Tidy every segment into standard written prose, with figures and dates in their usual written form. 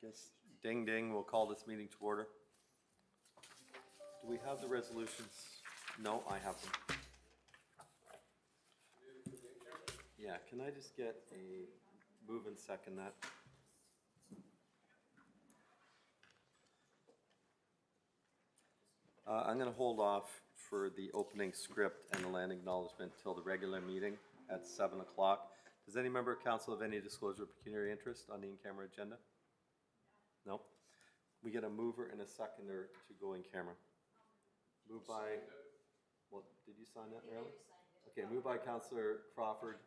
Yes, ding ding, we'll call this meeting to order. Do we have the resolutions? No, I have them. Yeah, can I just get a move and second that? I'm gonna hold off for the opening script and the land acknowledgement till the regular meeting at 7 o'clock. Does any member of council have any disclosure of pecuniary interest on the in-camera agenda? No? We get a mover and a seconder to go in camera. Moved by, well, did you sign that, Marilyn? Okay, moved by Councillor Crawford.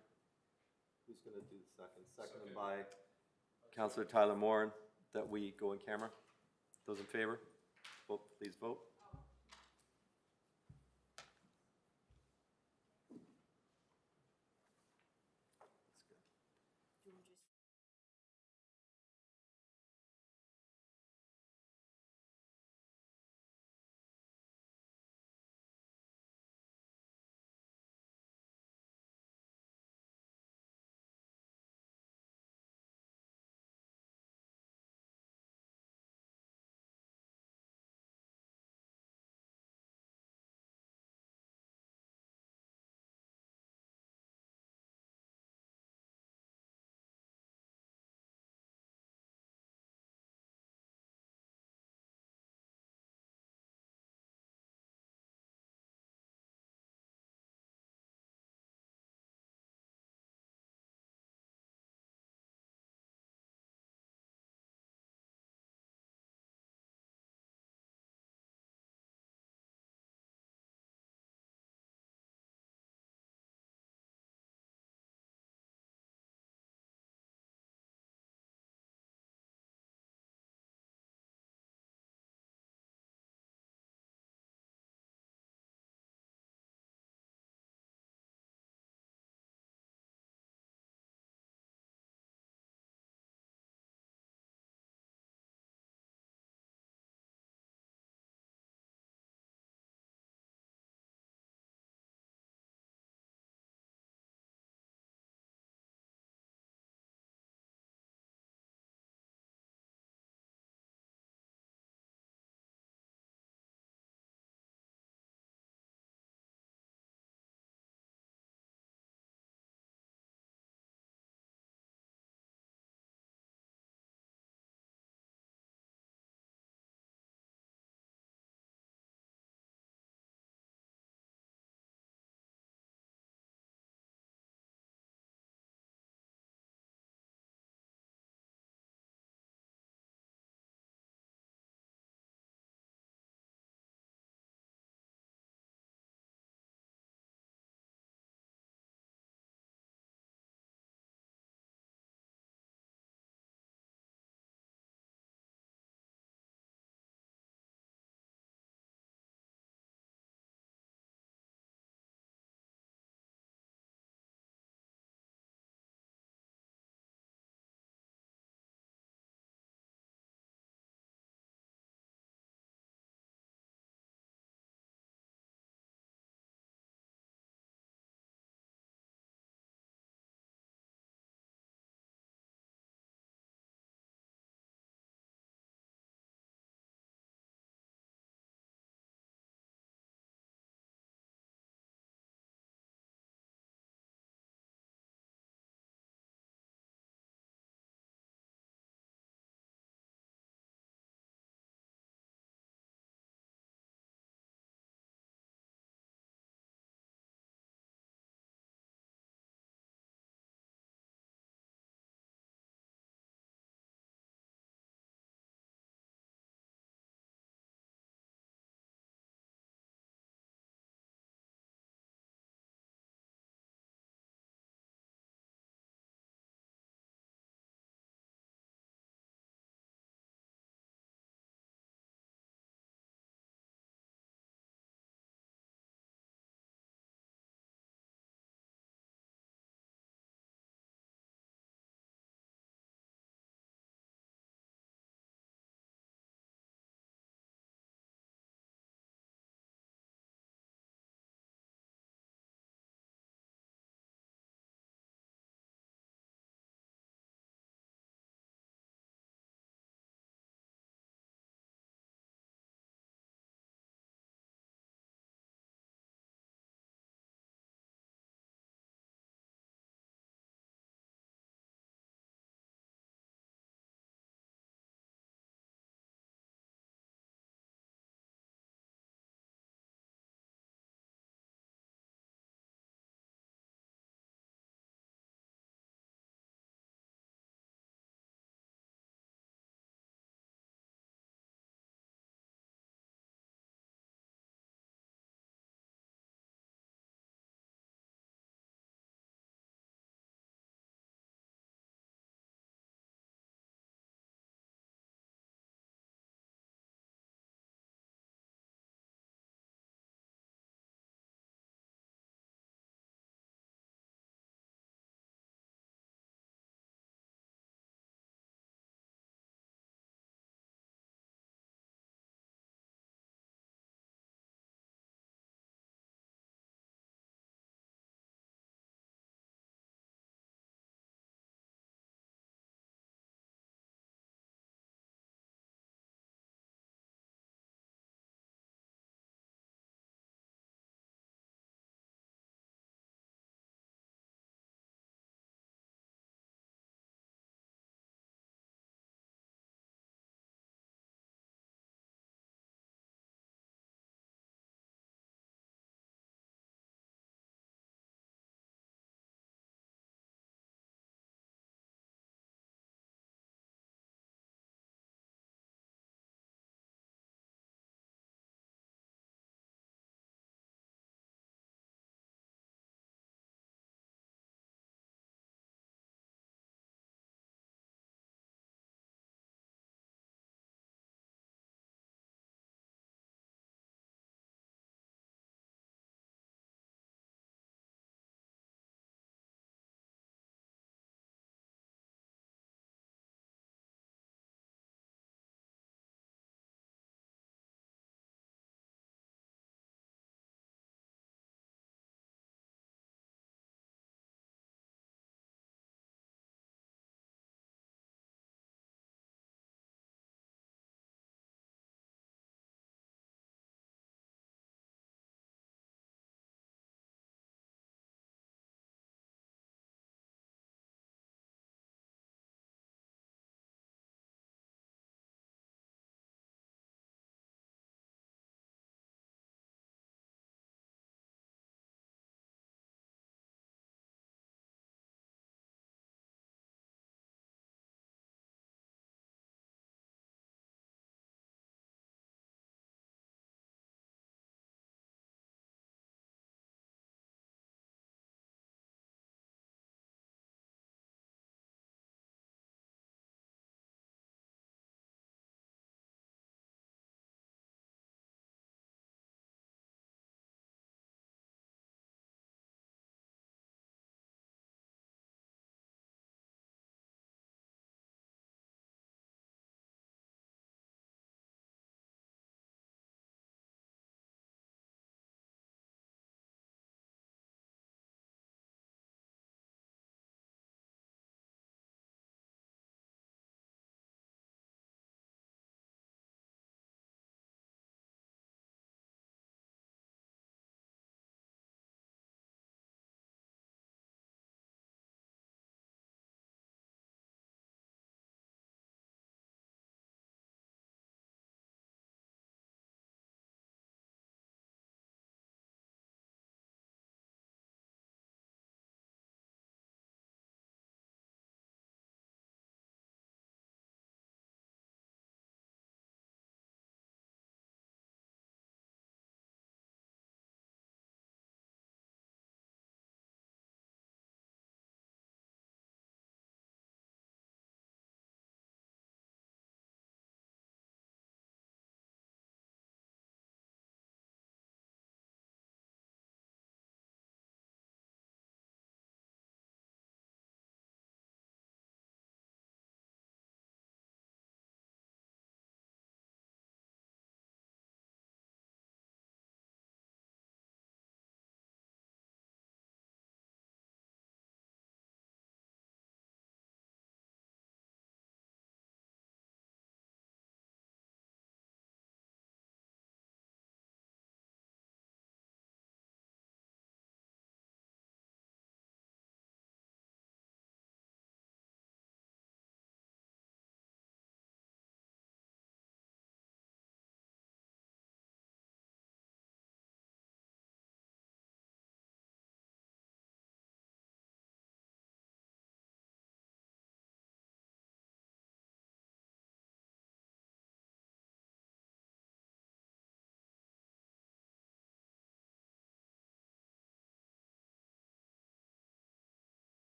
Who's gonna do the second? Seconded by Councillor Tyler Moran, that we go in camera. Those in favor? Vote, please vote.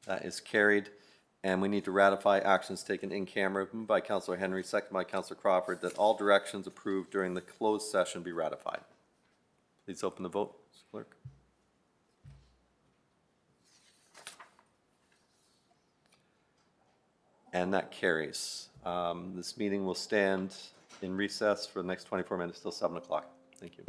That is carried. And we need to ratify actions taken in camera, moved by Councilor Henry, second by Councilor Crawford, that all directions approved during the closed session be ratified. Please open the vote, Mr. Clerk. And that carries. This meeting will stand in recess for the next 24 minutes till 7 o'clock. Thank you.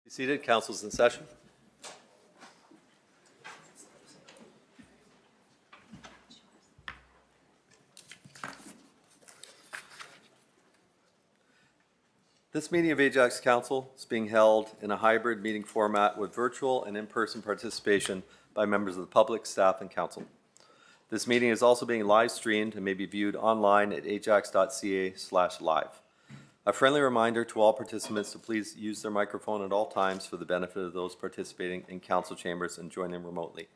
Be seated. Council's in session. This meeting of Ajax Council is being held in a hybrid meeting format with virtual and in-person participation by members of the public, staff, and council. This meeting is also being live streamed and may be viewed online at ajax.ca/live. A friendly reminder to all participants to please use their microphone at all times for the benefit of those participating in council chambers and joining remotely.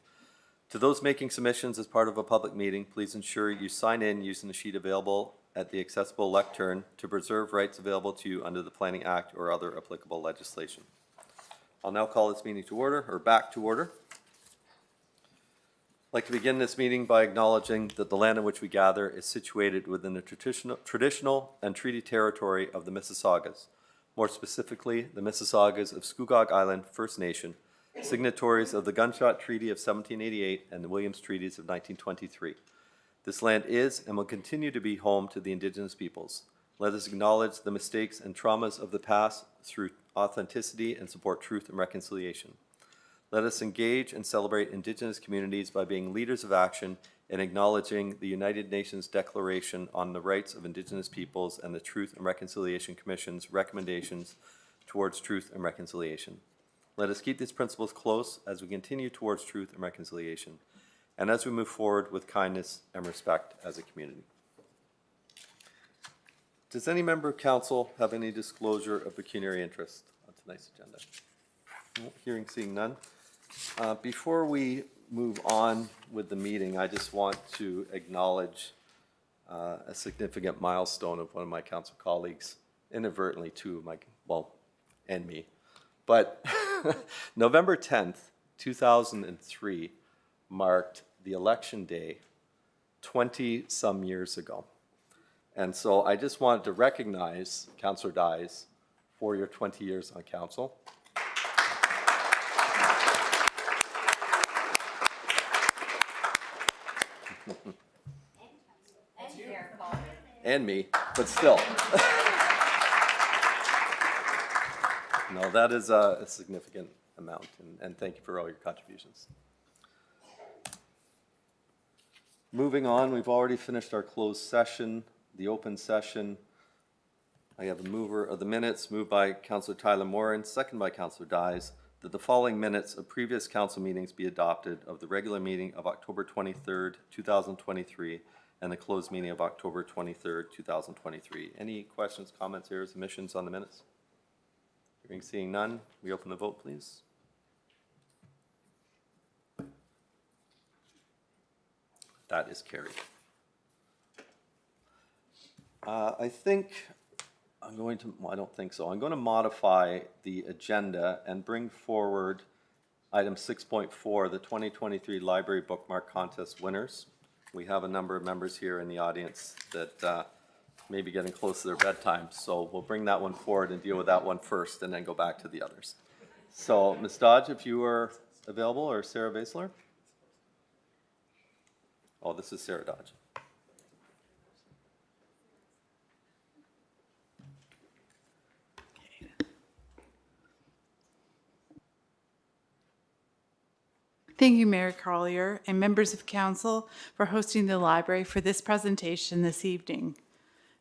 To those making submissions as part of a public meeting, please ensure you sign in using the sheet available at the accessible lectern to preserve rights available to you under the Planning Act or other applicable legislation. I'll now call this meeting to order, or back to order. I'd like to begin this meeting by acknowledging that the land in which we gather is situated within the traditional and treaty territory of the Mississaugas, more specifically the Mississaugas of Scugog Island First Nation, signatories of the Gunshot Treaty of 1788 and the Williams Treaties of 1923. This land is and will continue to be home to the Indigenous peoples. Let us acknowledge the mistakes and traumas of the past through authenticity and support truth and reconciliation. Let us engage and celebrate Indigenous communities by being leaders of action and acknowledging the United Nations Declaration on the Rights of Indigenous Peoples and the Truth and Reconciliation Commission's recommendations towards truth and reconciliation. Let us keep these principles close as we continue towards truth and reconciliation, and as we move forward with kindness and respect as a community. Does any member of council have any disclosure of pecuniary interest on tonight's agenda? No, hearing, seeing none. Before we move on with the meeting, I just want to acknowledge a significant milestone of one of my council colleagues, inadvertently two of my, well, and me. But November 10th, 2003, marked the election day 20-some years ago. And so I just wanted to recognize Councillor Dyes for your 20 years on council. And me, but still. No, that is a significant amount, and thank you for all your contributions. Moving on, we've already finished our closed session, the open session. I have a mover of the minutes, moved by Councillor Tyler Morin, second by Councillor Dyes, that the following minutes of previous council meetings be adopted of the regular meeting of October 23rd, 2023, and the closed meeting of October 23rd, 2023. Any questions, comments, errors, omissions on the minutes? Hearing, seeing none, we open the vote, please. That is carried. I think I'm going to, well, I don't think so. I'm going to modify the agenda and bring forward item 6.4, the 2023 Library Bookmark Contest winners. We have a number of members here in the audience that may be getting close to their bedtime, so we'll bring that one forward and deal with that one first and then go back to the others. So, Ms. Dodge, if you are available, or Sarah Basler? Oh, this is Sarah Dodge. Thank you, Mayor Collier and members of council for hosting the library for this presentation this evening.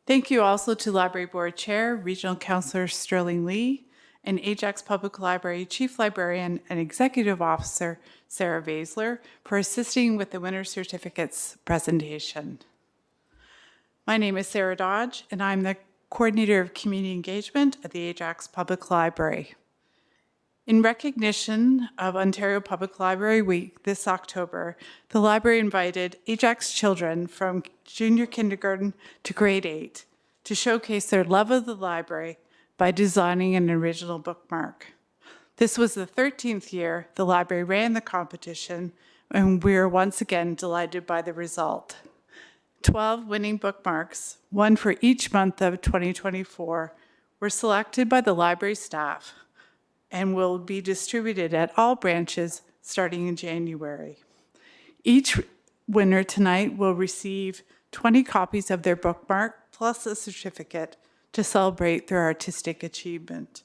Thank you also to Library Board Chair, Regional Councillor Sterling Lee, and Ajax Public Library Chief Librarian and Executive Officer Sarah Basler for assisting with the winner certificates presentation. My name is Sarah Dodge, and I'm the Coordinator of Community Engagement at the Ajax Public Library. In recognition of Ontario Public Library Week this October, the library invited Ajax children from junior kindergarten to grade 8 to showcase their love of the library by designing an original bookmark. This was the 13th year the library ran the competition, and we are once again delighted by the result. 12 winning bookmarks, one for each month of 2024, were selected by the library staff and will be distributed at all branches starting in January. Each winner tonight will receive 20 copies of their bookmark plus a certificate to celebrate their artistic achievement.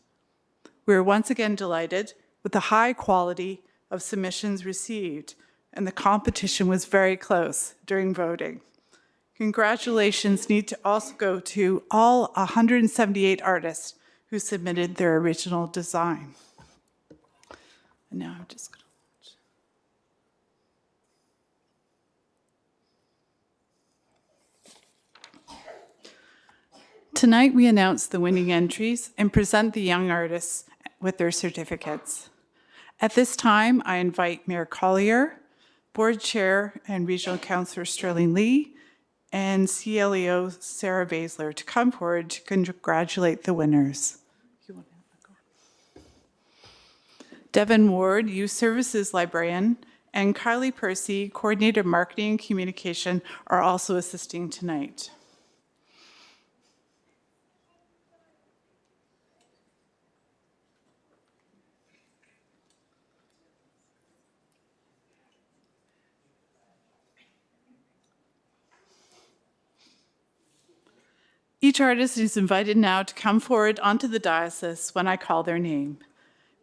We are once again delighted with the high quality of submissions received, and the competition was very close during voting. Congratulations need to also go to all 178 artists who submitted their original design. And now I'm just going to watch. Tonight we announce the winning entries and present the young artists with their certificates. At this time, I invite Mayor Collier, Board Chair and Regional Councillor Sterling Lee, and CLEO Sarah Basler to come forward to congratulate the winners. Devin Ward, Youth Services Librarian, and Kylie Percy, Coordinator Marketing and Communication, are also assisting tonight. Each artist is invited now to come forward onto the dais when I call their name.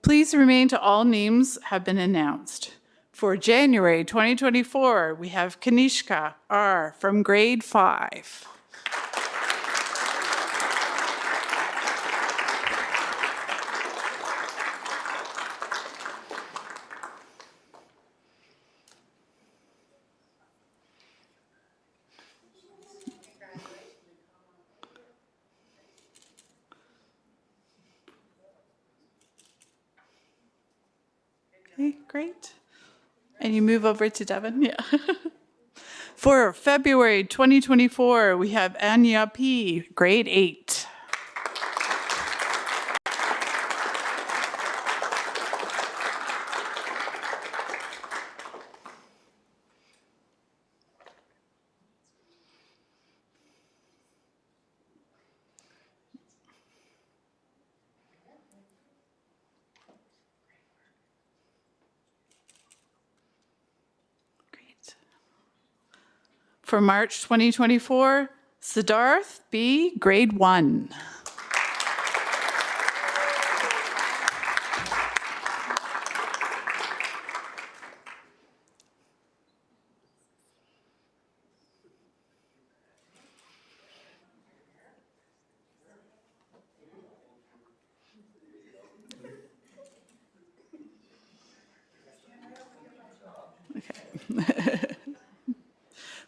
Please remain till all names have been announced. For January 2024, we have Kanishka R. from grade 5. Okay, great. And you move over to Devin? Yeah. For February 2024, we have Anya P., grade 8. Great. For March 2024, Siddharth B., grade 1.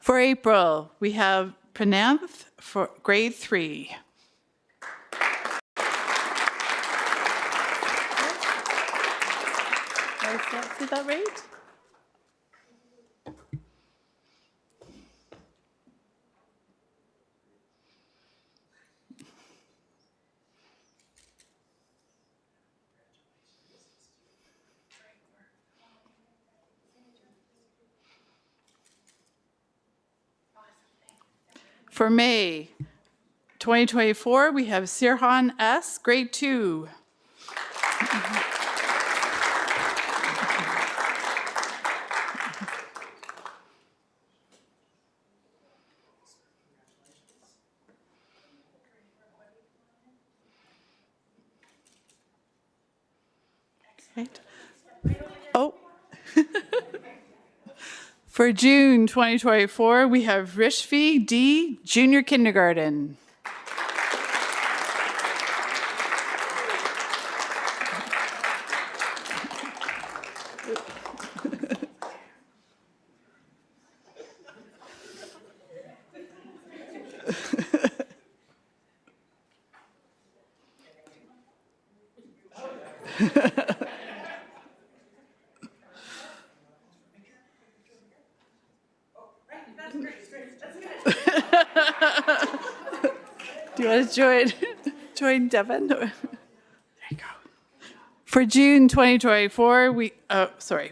For April, we have Prananth for grade 3. Is that right? For May 2024, we have Sirhan S., grade 2. Right. Oh. For June 2024, we have Rishvi D., junior kindergarten. Do you want to join Devin? There you go. For June 2024,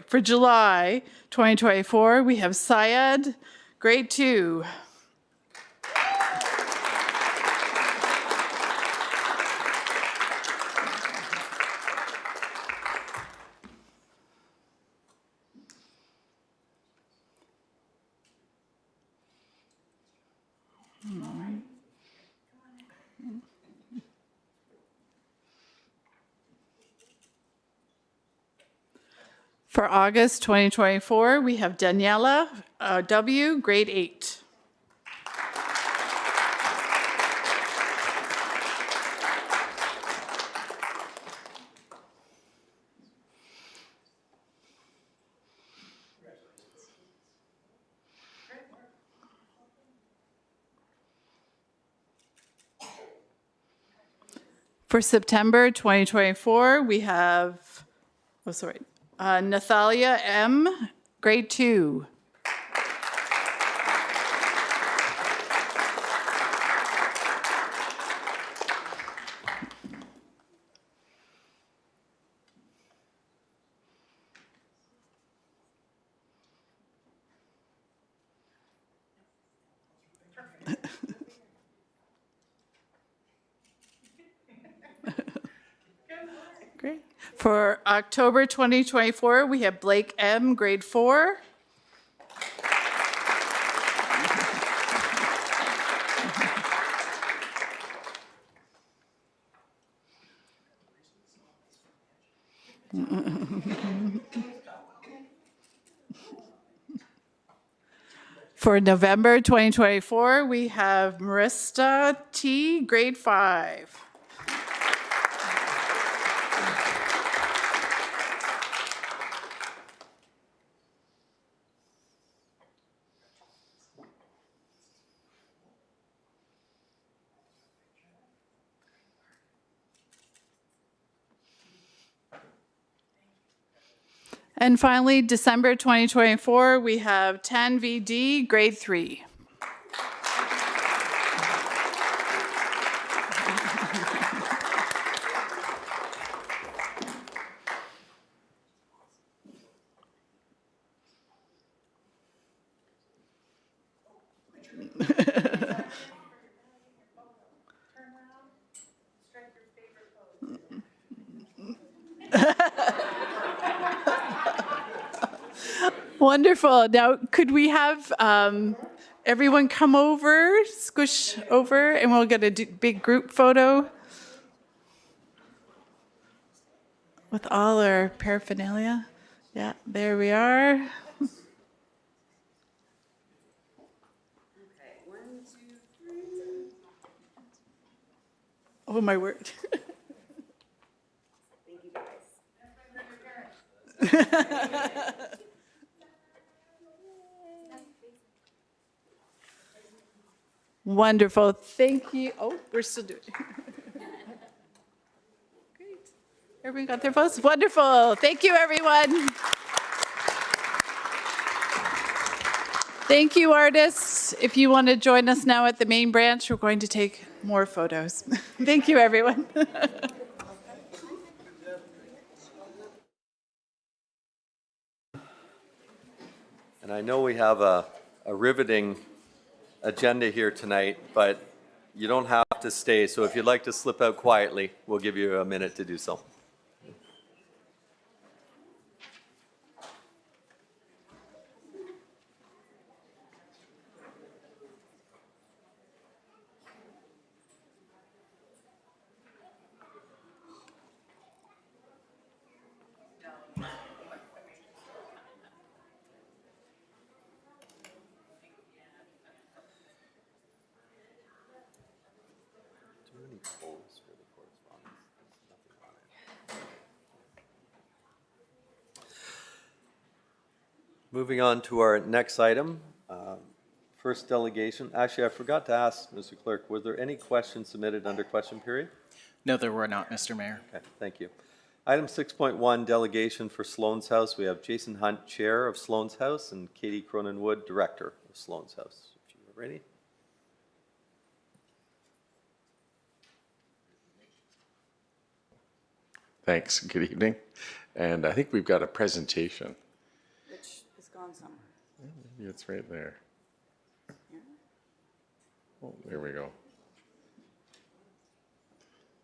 for July 2024, we have Syed, grade 2. For August 2024, we have Daniela W., grade 8. For September 2024, we have, Nathalia M., grade 2. Great. For October 2024, we have Blake M., grade 4. For November 2024, we have Marista T., grade 5. And finally, December 2024, we have Tan VD, grade 3. Wonderful. Now, could we have everyone come over, squish over, and we'll get a big group photo with all our paraphernalia? Yeah, there we are. Okay, 1, 2, 3. Oh, my word. Thank you, guys. Wonderful. Thank you. Oh, we're still doing it. Great. Everyone got their photos? Wonderful. Thank you, everyone. Thank you, artists. If you want to join us now at the main branch, we're going to take more photos. Thank you, everyone. And I know we have a riveting agenda here tonight, but you don't have to stay. So if you'd like to slip out quietly, we'll give you a minute to do so. Moving on to our next item, first delegation. Actually, I forgot to ask, Mr. Clerk, were there any questions submitted under question period? No, there were not, Mr. Mayor. Okay, thank you. Item 6.1, delegation for Sloan's House. We have Jason Hunt, Chair of Sloan's House, and Katie Cronin-Wood, Director of Sloan's House. If you are ready. Thanks. Good evening. And I think we've got a presentation. Which is gone somewhere. Maybe it's right there. Oh, there we go.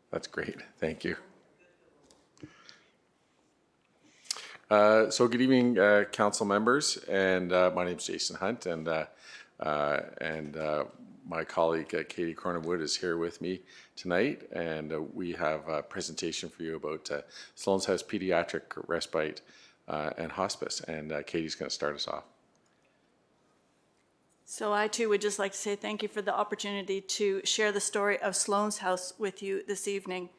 That's great. Thank you. So good evening, council members, and my name is Jason Hunt, and my colleague Katie Cronin-Wood is here with me tonight, and we have a presentation for you about Sloan's House Pediatric Respite and hospice. And Katie's going to start us off. So I too would just like to say thank you for the opportunity to share the story of Sloan's House with you this evening.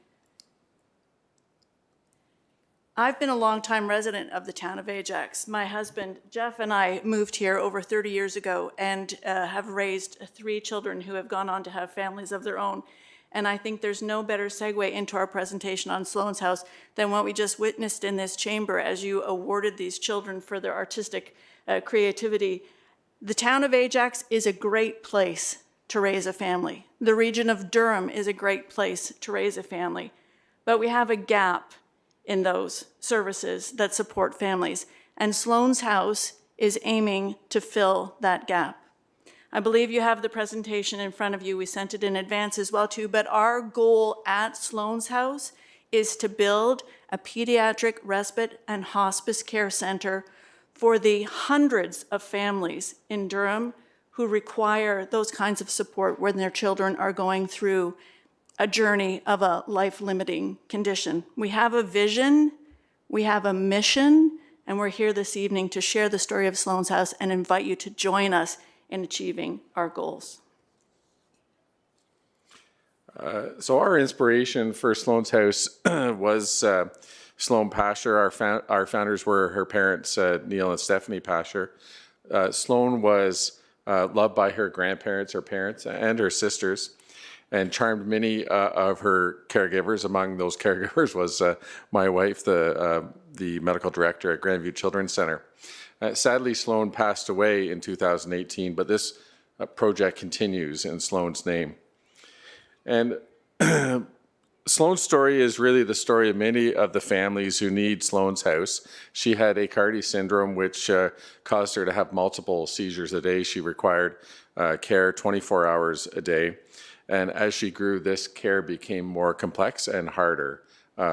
I've been a longtime resident of the town of Ajax. My husband, Jeff, and I moved here over 30 years ago and have raised 3 children who have gone on to have families of their own. And I think there's no better segue into our presentation on Sloan's House than what we just witnessed in this chamber as you awarded these children for their artistic creativity. The town of Ajax is a great place to raise a family. The region of Durham is a great place to raise a family. But we have a gap in those services that support families. And Sloan's House is aiming to fill that gap. I believe you have the presentation in front of you. We sent it in advance as well too, but our goal at Sloan's House is to build a pediatric respite and hospice care center for the hundreds of families in Durham who require those kinds of support when their children are going through a journey of a life-limiting condition. We have a vision, we have a mission, and we're here this evening to share the story of Sloan's House and invite you to join us in achieving our goals. So our inspiration for Sloan's House was Sloan Pasher. Our founders were her parents, Neil and Stephanie Pasher. Sloan was loved by her grandparents, her parents, and her sisters, and charmed many of her caregivers. Among those caregivers was my wife, the medical director at Grandview Children's Center. Sadly, Sloan passed away in 2018, but this project continues in Sloan's name. And Sloan's story is really the story of many of the families who need Sloan's House. She had Aicardi syndrome, which caused her to have multiple seizures a day. She required care 24 hours a day. And as she grew, this care became more complex and harder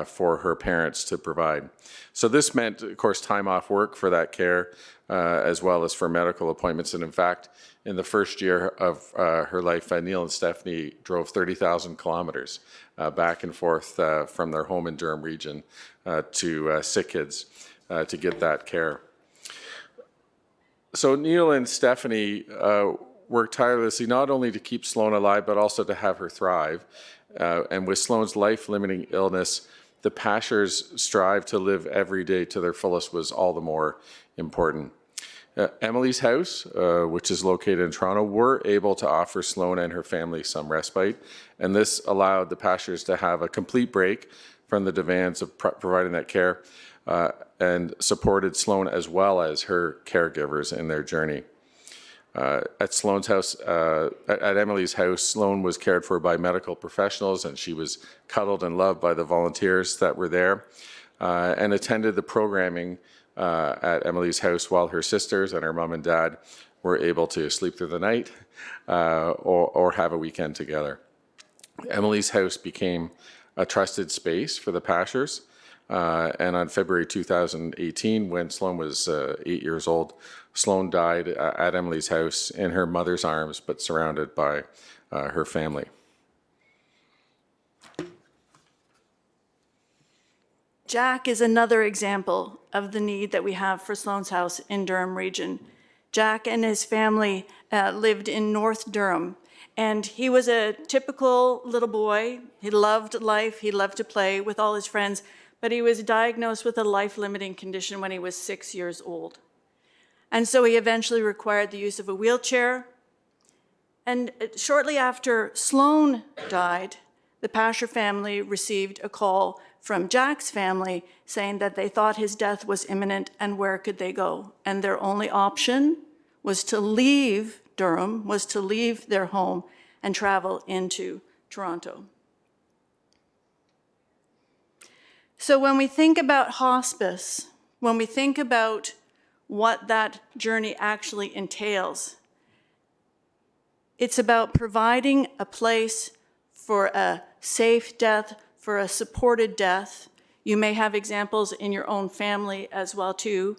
for her parents to provide. So this meant, of course, time off work for that care, as well as for medical appointments. And in fact, in the first year of her life, Neil and Stephanie drove 30,000 kilometers back and forth from their home in Durham region to Sick Kids to get that care. So Neil and Stephanie worked tirelessly not only to keep Sloan alive, but also to have her thrive. And with Sloan's life-limiting illness, the Pashers strive to live every day to their fullest was all the more important. Emily's House, which is located in Toronto, were able to offer Sloan and her family some respite, and this allowed the Pashers to have a complete break from the demands of providing that care and supported Sloan as well as her caregivers in their journey. At Sloan's house, at Emily's house, Sloan was cared for by medical professionals, and she was cuddled and loved by the volunteers that were there, and attended the programming at Emily's house while her sisters and her mom and dad were able to sleep through the night or have a weekend together. Emily's house became a trusted space for the Pashers, and on February 2018, when Sloan was 8 years old, Sloan died at Emily's house in her mother's arms, but surrounded by her family. Jack is another example of the need that we have for Sloan's House in Durham region. Jack and his family lived in North Durham, and he was a typical little boy. He loved life, he loved to play with all his friends, but he was diagnosed with a life-limiting condition when he was 6 years old. And so he eventually required the use of a wheelchair. And shortly after Sloan died, the Pasher family received a call from Jack's family saying that they thought his death was imminent and where could they go? And their only option was to leave Durham, was to leave their home and travel into Toronto. So when we think about hospice, when we think about what that journey actually entails, it's about providing a place for a safe death, for a supported death. You may have examples in your own family as well too.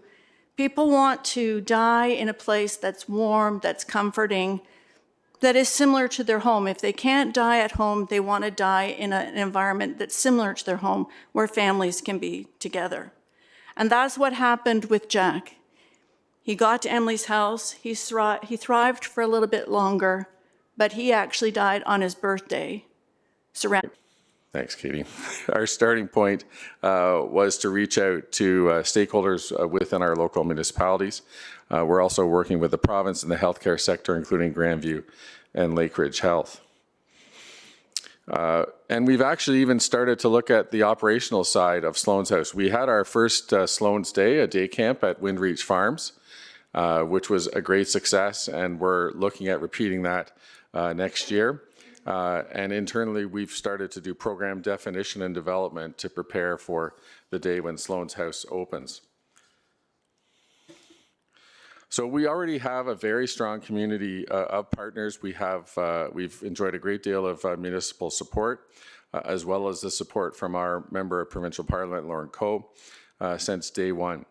People want to die in a place that's warm, that's comforting, that is similar to their home. If they can't die at home, they want to die in an environment that's similar to their home where families can be together. And that's what happened with Jack. He got to Emily's house, he thrived for a little bit longer, but he actually died on his birthday, surrounded. Thanks, Katie. Our starting point was to reach out to stakeholders within our local municipalities. We're also working with the province in the healthcare sector, including Grandview and Lakeridge Health. And we've actually even started to look at the operational side of Sloan's House. We had our first Sloan's Day, a day camp at Windreach Farms, which was a great success, and we're looking at repeating that next year. And internally, we've started to do program definition and development to prepare for the day when Sloan's House opens. So we already have a very strong community of partners. We've enjoyed a great deal of municipal support, as well as the support from our Member of Provincial Parliament, Lauren Coe, since day one.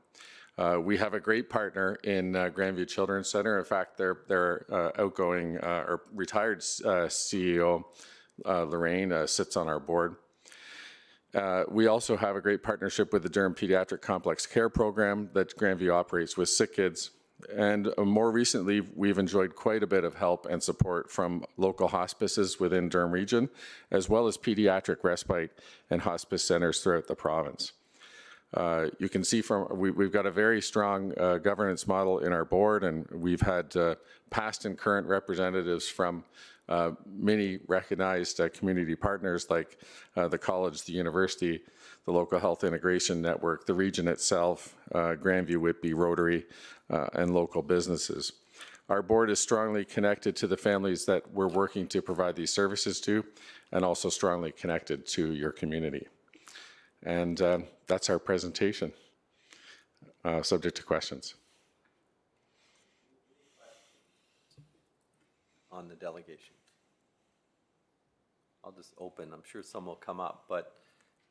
We have a great partner in Grandview Children's Center. In fact, their outgoing or retired CEO, Lorraine, sits on our board. We also have a great partnership with the Durham Pediatric Complex Care Program that Grandview operates with sick kids. And more recently, we've enjoyed quite a bit of help and support from local hospices within Durham Region, as well as pediatric respite and hospice centers throughout the province. You can see we've got a very strong governance model in our board, and we've had past and current representatives from many recognized community partners like the college, the university, the local health integration network, the region itself, Grandview, Whitby, Rotary, and local businesses. Our board is strongly connected to the families that we're working to provide these services to, and also strongly connected to your community. And that's our presentation, subject to questions. On the delegation. I'll just open, I'm sure some will come up, but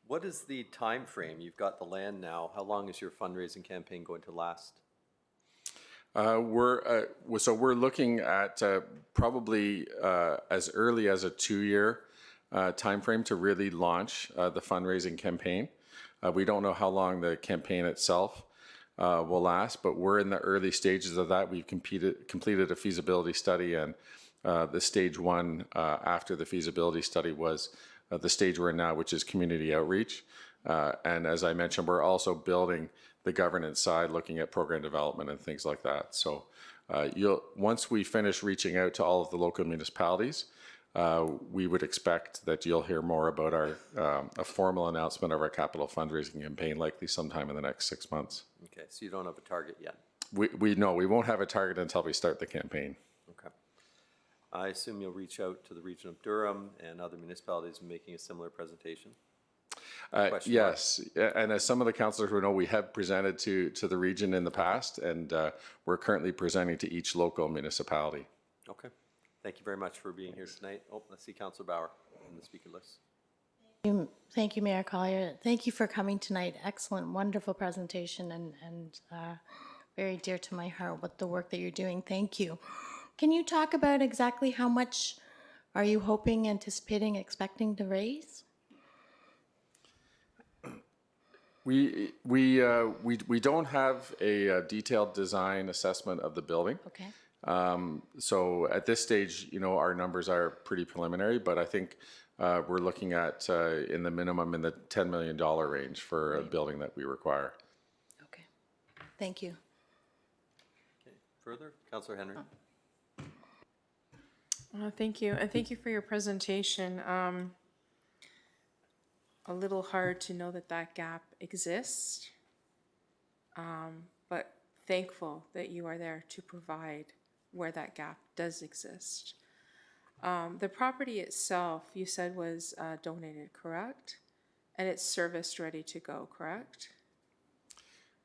what is the time frame? You've got the land now. How long is your fundraising campaign going to last? We're looking at probably as early as a 2-year timeframe to really launch the fundraising campaign. We don't know how long the campaign itself will last, but we're in the early stages of that. We've completed a feasibility study, and the stage one after the feasibility study was the stage we're in now, which is community outreach. And as I mentioned, we're also building the governance side, looking at program development and things like that. So once we finish reaching out to all of the local municipalities, we would expect that you'll hear more about a formal announcement of our capital fundraising campaign, likely sometime in the next 6 months. Okay, so you don't have a target yet? We won't have a target until we start the campaign. Okay. I assume you'll reach out to the region of Durham and other municipalities making a similar presentation? Yes, and as some of the councillors will know, we have presented to the region in the past, and we're currently presenting to each local municipality. Okay. Thank you very much for being here tonight. Oh, let's see Councillor Bauer in the speaker list. Thank you, Mayor Collier. Thank you for coming tonight. Excellent, wonderful presentation, and very dear to my heart what the work that you're doing. Thank you. Can you talk about exactly how much are you hoping, anticipating, expecting to raise? We don't have a detailed design assessment of the building. Okay. So at this stage, our numbers are pretty preliminary, but I think we're looking at in the minimum in the $10 million range for a building that we require. Okay. Thank you. Okay. Further, Councillor Henry. Thank you, and thank you for your presentation. A little hard to know that gap exists, but thankful that you are there to provide where that gap does exist. The property itself, you said, was donated, correct? And it's serviced, ready to go, correct?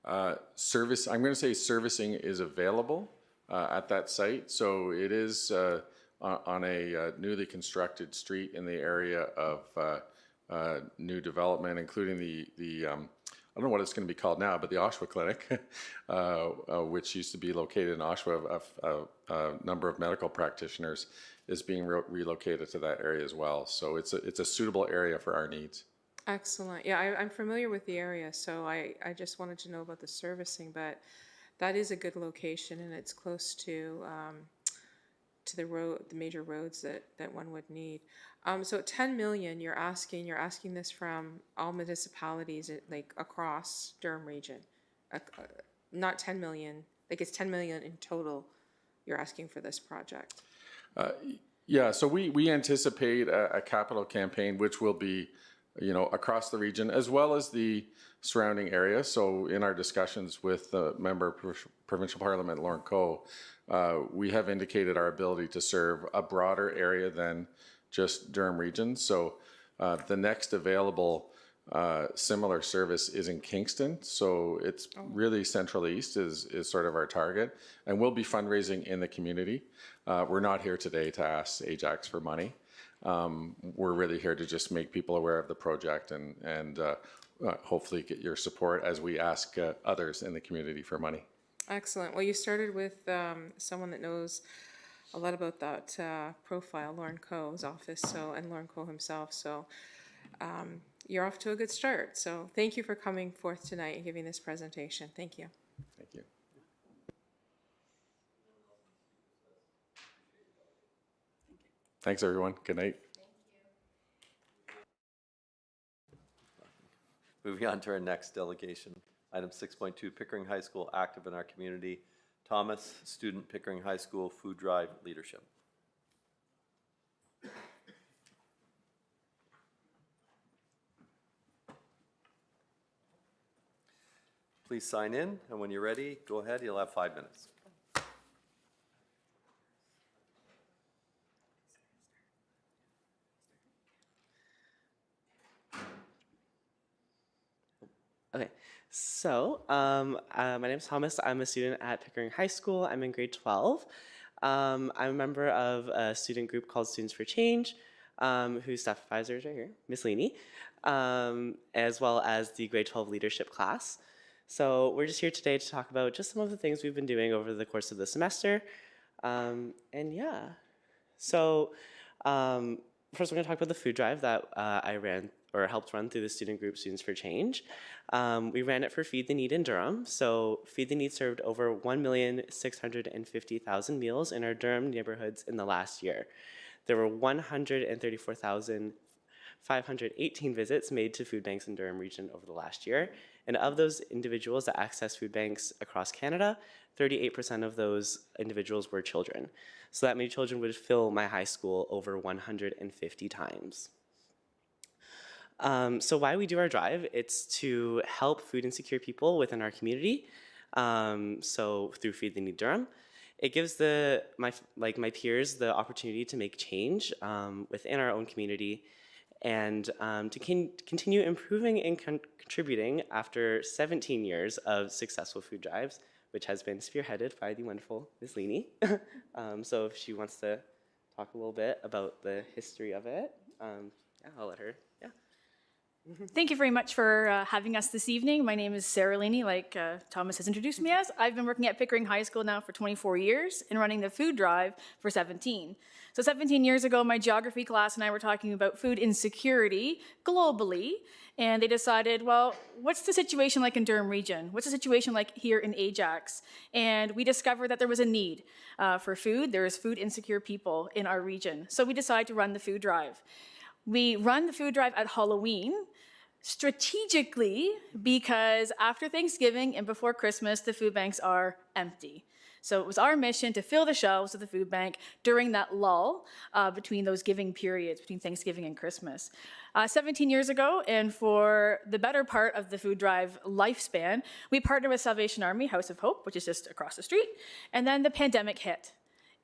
I'm going to say servicing is available at that site. So it is on a newly constructed street in the area of new development, including the I don't know what it's going to be called now, but the Oshawa Clinic, which used to be located in Oshawa, a number of medical practitioners, is being relocated to that area as well. So it's a suitable area for our needs. Excellent. Yeah, I'm familiar with the area, so I just wanted to know about the servicing, but that is a good location and it's close to the road, the major roads that one would need. So at 10 million, you're asking this from all municipalities, like across Durham region. Not 10 million, like it's 10 million in total you're asking for this project. Yeah, so we anticipate a capital campaign which will be, across the region as well as the surrounding area. So in our discussions with the member of Provincial Parliament, Lauren Coe, we have indicated our ability to serve a broader area than just Durham region. So the next available similar service is in Kingston. So it's really Central East is sort of our target. And we'll be fundraising in the community. We're not here today to ask Ajax for money. We're really here to just make people aware of the project and hopefully get your support as we ask others in the community for money. Excellent. Well, you started with someone that knows a lot about that profile, Lauren Coe's office, and Lauren Coe himself. So you're off to a good start. So thank you for coming forth tonight and giving this presentation. Thank you. Thank you. Thanks, everyone. Good night. Moving on to our next delegation. Item 6.2, Pickering High School active in our community. Thomas, student, Pickering High School, food drive leadership. Please sign in, and when you're ready, go ahead. You'll have 5 minutes. Okay, so my name is Thomas. I'm a student at Pickering High School. I'm in grade 12. I'm a member of a student group called Students for Change, whose staff advisor is right here, Miss Leaney, as well as the grade 12 leadership class. So we're just here today to talk about just some of the things we've been doing over the course of the semester. And yeah, so first we're going to talk about the food drive that I ran or helped run through the student group Students for Change. We ran it for Feed the Need in Durham. So Feed the Need served over 1,650,000 meals in our Durham neighborhoods in the last year. There were 134,518 visits made to food banks in Durham region over the last year. And of those individuals that access food banks across Canada, 38% of those individuals were children. So that many children would fill my high school over 150 times. So why we do our drive, it's to help food insecure people within our community. So through Feed the Need Durham, it gives my peers the opportunity to make change within our own community and to continue improving and contributing after 17 years of successful food drives, which has been spearheaded by the wonderful Ms. Leaney. So if she wants to talk a little bit about the history of it, yeah, I'll let her, yeah. Thank you very much for having us this evening. My name is Sarah Leaney, like Thomas has introduced me as. I've been working at Pickering High School now for 24 years and running the food drive for 17. So 17 years ago, my geography class and I were talking about food insecurity globally, and they decided, well, what's the situation like in Durham region? What's the situation like here in Ajax? And we discovered that there was a need for food. There is food insecure people in our region. So we decided to run the food drive. We run the food drive at Halloween, strategically because after Thanksgiving and before Christmas, the food banks are empty. So it was our mission to fill the shelves of the food bank during that lull between those giving periods, between Thanksgiving and Christmas. 17 years ago, and for the better part of the food drive lifespan, we partnered with Salvation Army House of Hope, which is just across the street, and then the pandemic hit.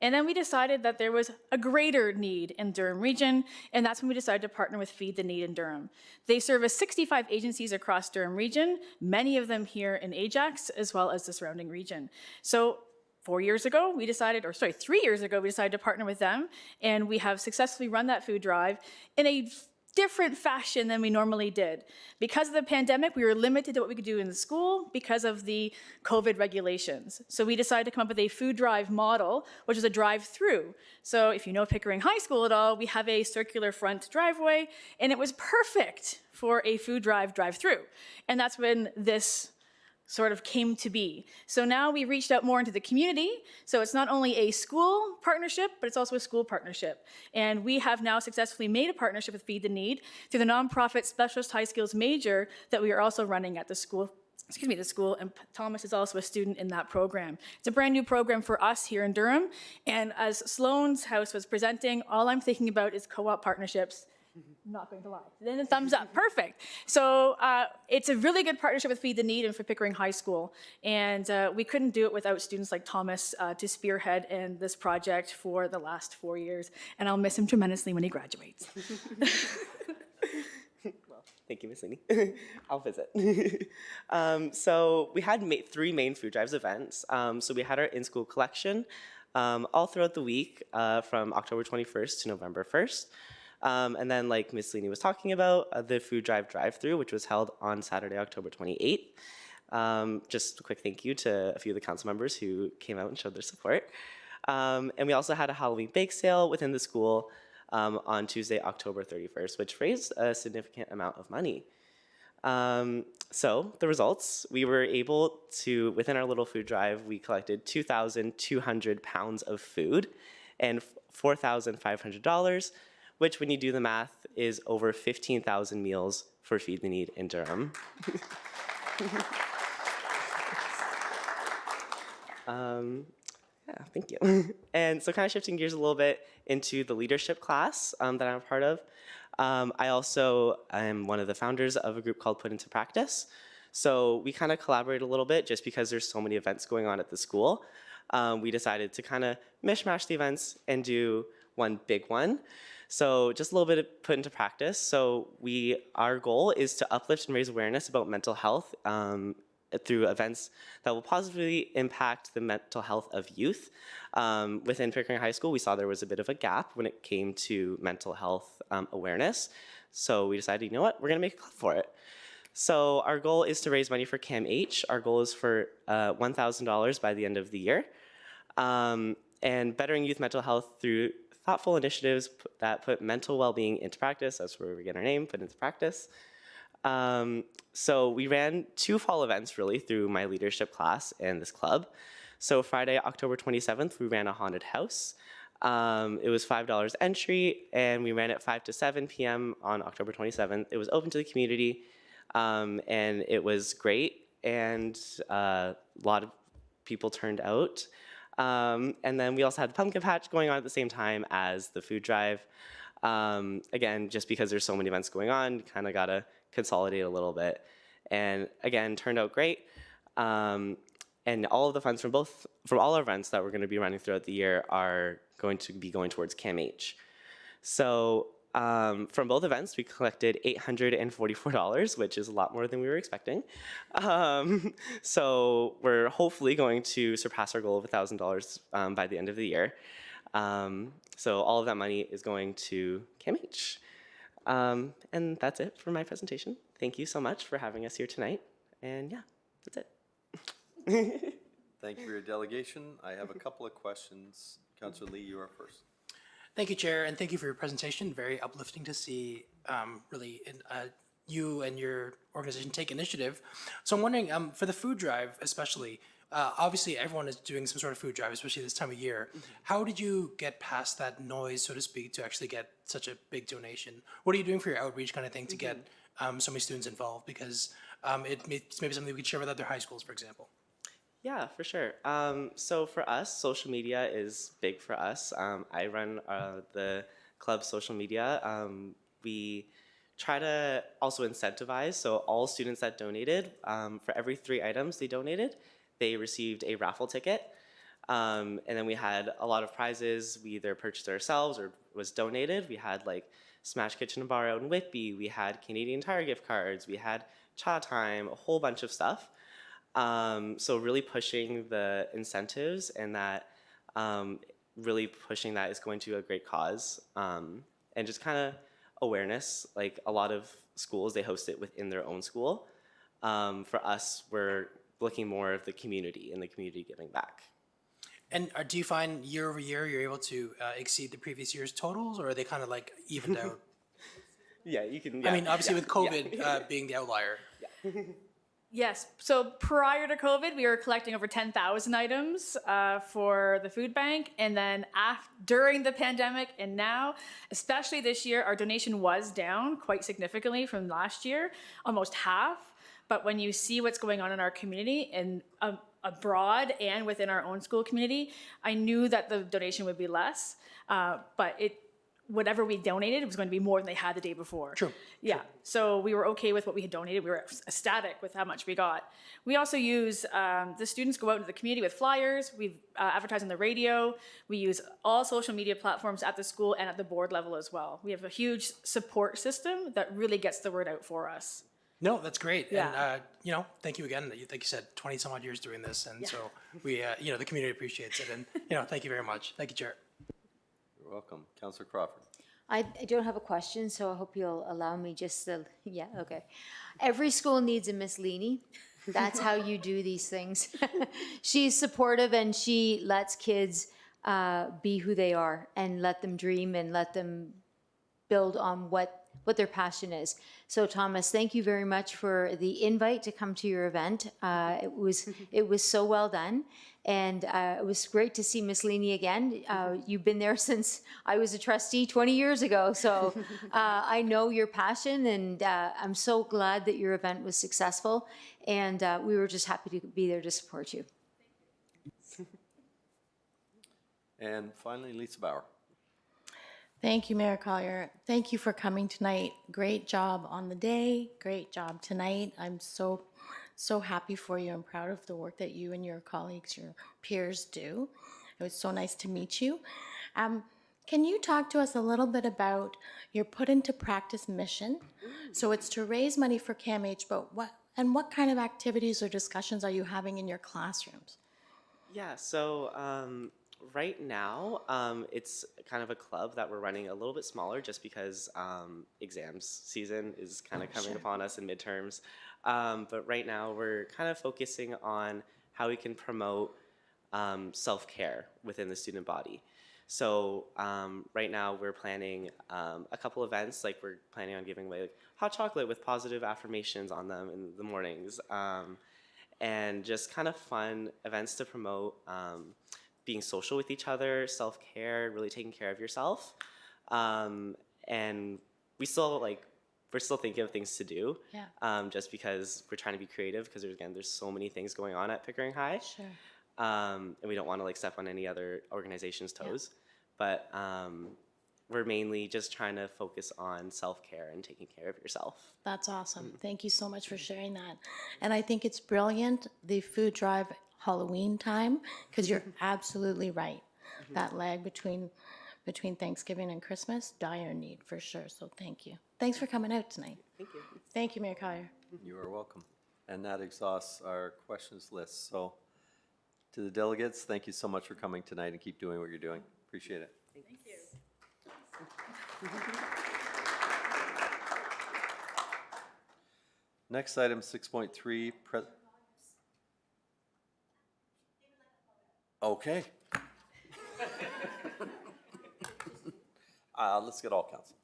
And then we decided that there was a greater need in Durham region, and that's when we decided to partner with Feed the Need in Durham. They service 65 agencies across Durham region, many of them here in Ajax, as well as the surrounding region. So 3 years ago, we decided to partner with them, and we have successfully run that food drive in a different fashion than we normally did. Because of the pandemic, we were limited to what we could do in the school because of the COVID regulations. So we decided to come up with a food drive model, which is a drive-through. So if you know Pickering High School at all, we have a circular front driveway, and it was perfect for a food drive-through. And that's when this sort of came to be. So now we reached out more into the community. So it's not only a school partnership, but it's also a school partnership. And we have now successfully made a partnership with Feed the Need through the nonprofit Specialist High Skills Major that we are also running at the school. The school, and Thomas is also a student in that program. It's a brand new program for us here in Durham. And as Sloan's House was presenting, all I'm thinking about is co-op partnerships. I'm not going to lie. Then a thumbs up, perfect. So it's a really good partnership with Feed the Need and for Pickering High School. And we couldn't do it without students like Thomas to spearhead in this project for the last 4 years. And I'll miss him tremendously when he graduates. Thank you, Miss Leaney. I'll visit. So we had 3 main food drives events. So we had our in-school collection all throughout the week from October 21st to November 1st. And then, like Ms. Leaney was talking about, the food drive-through, which was held on Saturday, October 28th. Just a quick thank you to a few of the council members who came out and showed their support. And we also had a Halloween bake sale within the school on Tuesday, October 31st, which raised a significant amount of money. So the results, we were able to, within our little food drive, we collected 2,200 pounds of food and $4,500, which when you do the math is over 15,000 meals for Feed the Need in Durham. Yeah, thank you. And so kind of shifting gears a little bit into the leadership class that I'm a part of. I also am one of the founders of a group called Put Into Practice. So we kind of collaborate a little bit just because there's so many events going on at the school. We decided to kind of mishmash the events and do one big one. So just a little bit of Put Into Practice. So our goal is to uplift and raise awareness about mental health through events that will positively impact the mental health of youth. Within Pickering High School, we saw there was a bit of a gap when it came to mental health awareness. So we decided, you know what, we're gonna make a club for it. So our goal is to raise money for CAMH. Our goal is for $1,000 by the end of the year. And bettering youth mental health through thoughtful initiatives that put mental well-being into practice. That's where we get our name, Put Into Practice. So we ran 2 fall events really through my leadership class and this club. So Friday, October 27th, we ran a haunted house. It was $5 entry, and we ran at 5 to 7 p.m. on October 27th. It was open to the community, and it was great, and a lot of people turned out. And then we also had the pumpkin patch going on at the same time as the food drive. Again, just because there's so many events going on, kind of gotta consolidate a little bit. And again, turned out great. And all of the funds from all our events that we're gonna be running throughout the year are going to be going towards CAMH. So from both events, we collected $844, which is a lot more than we were expecting. So we're hopefully going to surpass our goal of $1,000 by the end of the year. So all of that money is going to CAMH. And that's it for my presentation. Thank you so much for having us here tonight. And yeah, that's it. Thank you for your delegation. I have a couple of questions. Councillor Lee, you are first. Thank you, Chair, and thank you for your presentation. Very uplifting to see you and your organization take initiative. So I'm wondering, for the food drive especially, obviously everyone is doing some sort of food drive, especially this time of year. How did you get past that noise, so to speak, to actually get such a big donation? What are you doing for your outreach kind of thing to get so many students involved? Because it's maybe something we could share with other high schools, for example. Yeah, for sure. So for us, social media is big for us. I run the club's social media. We try to also incentivize, so all students that donated, for every 3 items they donated, they received a raffle ticket. And then we had a lot of prizes. We either purchased ourselves or was donated. We had like Smash Kitchen and Bar out in Whitby. We had Canadian Tire gift cards. We had Cha Time, a whole bunch of stuff. So really pushing the incentives and that really pushing that is going to a great cause. And just kind of awareness. Like a lot of schools, they host it within their own school. For us, we're looking more of the community and the community giving back. And do you find year over year you're able to exceed the previous year's totals, or are they kind of like evened out? Yeah, you can. I mean, obviously with COVID being the outlier. Yes. So prior to COVID, we were collecting over 10,000 items for the food bank. And then during the pandemic and now, especially this year, our donation was down quite significantly from last year, almost half. But when you see what's going on in our community and abroad and within our own school community, I knew that the donation would be less. But whatever we donated was going to be more than they had the day before. True. Yeah. So we were okay with what we had donated. We were ecstatic with how much we got. We also use, the students go out into the community with flyers. We advertise on the radio. We use all social media platforms at the school and at the board level as well. We have a huge support system that really gets the word out for us. No, that's great. Yeah. And, thank you again. Like you said, 20 some odd years doing this. And so we, the community appreciates it. And, thank you very much. Thank you, Chair. You're welcome. Councillor Crawford. I don't have a question, so I hope you'll allow me just to, okay. Every school needs a Miss Leaney. That's how you do these things. She's supportive and she lets kids be who they are and let them dream and let them build on what their passion is. So Thomas, thank you very much for the invite to come to your event. It was so well done. And it was great to see Miss Leaney again. You've been there since I was a trustee 20 years ago. So I know your passion and I'm so glad that your event was successful. And we were just happy to be there to support you. And finally, Lisa Bauer. Thank you, Mayor Collier. Thank you for coming tonight. Great job on the day. Great job tonight. I'm so happy for you. I'm proud of the work that you and your colleagues, your peers do. It was so nice to meet you. Can you talk to us a little bit about your put into practice mission? So it's to raise money for CAMH, but what kind of activities or discussions are you having in your classrooms? Yeah, so right now it's kind of a club that we're running a little bit smaller just because exams season is kind of coming upon us in midterms. But right now we're kind of focusing on how we can promote self-care within the student body. So right now we're planning a couple events, like we're planning on giving away hot chocolate with positive affirmations on them in the mornings, and just kind of fun events to promote being social with each other, self-care, really taking care of yourself. And we're still thinking of things to do, just because we're trying to be creative, because there's so many things going on at Pickering High. Sure. And we don't want to step on any other organization's toes. But we're mainly just trying to focus on self-care and taking care of yourself. That's awesome. Thank you so much for sharing that. And I think it's brilliant, the food drive Halloween time, because you're absolutely right. That lag between Thanksgiving and Christmas, dire need for sure. So thank you. Thanks for coming out tonight. Thank you. Thank you, Mayor Collier. You are welcome. And that exhausts our questions list. So to the delegates, thank you so much for coming tonight and keep doing what you're doing. Appreciate it. Thank you. Next item, 6.3. Okay. Let's get all council.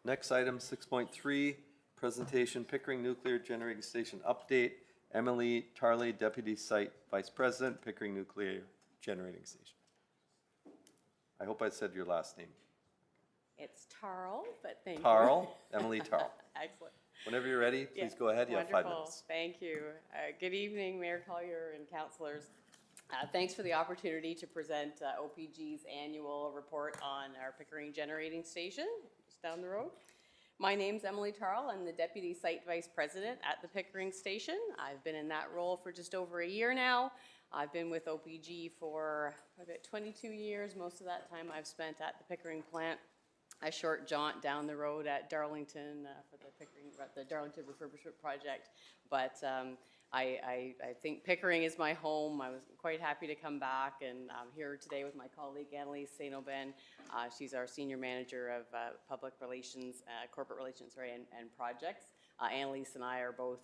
Next item, 6.3, presentation Pickering Nuclear Generating Station update. Emily Tarley, Deputy Site Vice President, Pickering Nuclear Generating Station. I hope I said your last name. It's Tarl, but thank you. Tarl, Emily Tarl. Excellent. Whenever you're ready, please go ahead. You have 5 Wonderful. minutes. Thank you. Good evening, Mayor Collier and councillors. Thanks for the opportunity to present OPG's annual report on our Pickering Generating Station, just down the road. My name's Emily Tarl. I'm the Deputy Site Vice President at the Pickering Station. I've been in that role for just over a year now. I've been with OPG for about 22 years. Most of that time I've spent at the Pickering plant. A short jaunt down the road at Darlington for the Darlington refurbishment project. But I think Pickering is my home. I was quite happy to come back, and I'm here today with my colleague Annalise Saint-Aubin. She's our Senior Manager of Public Relations, Corporate Relations, and Projects. Annalise and I are both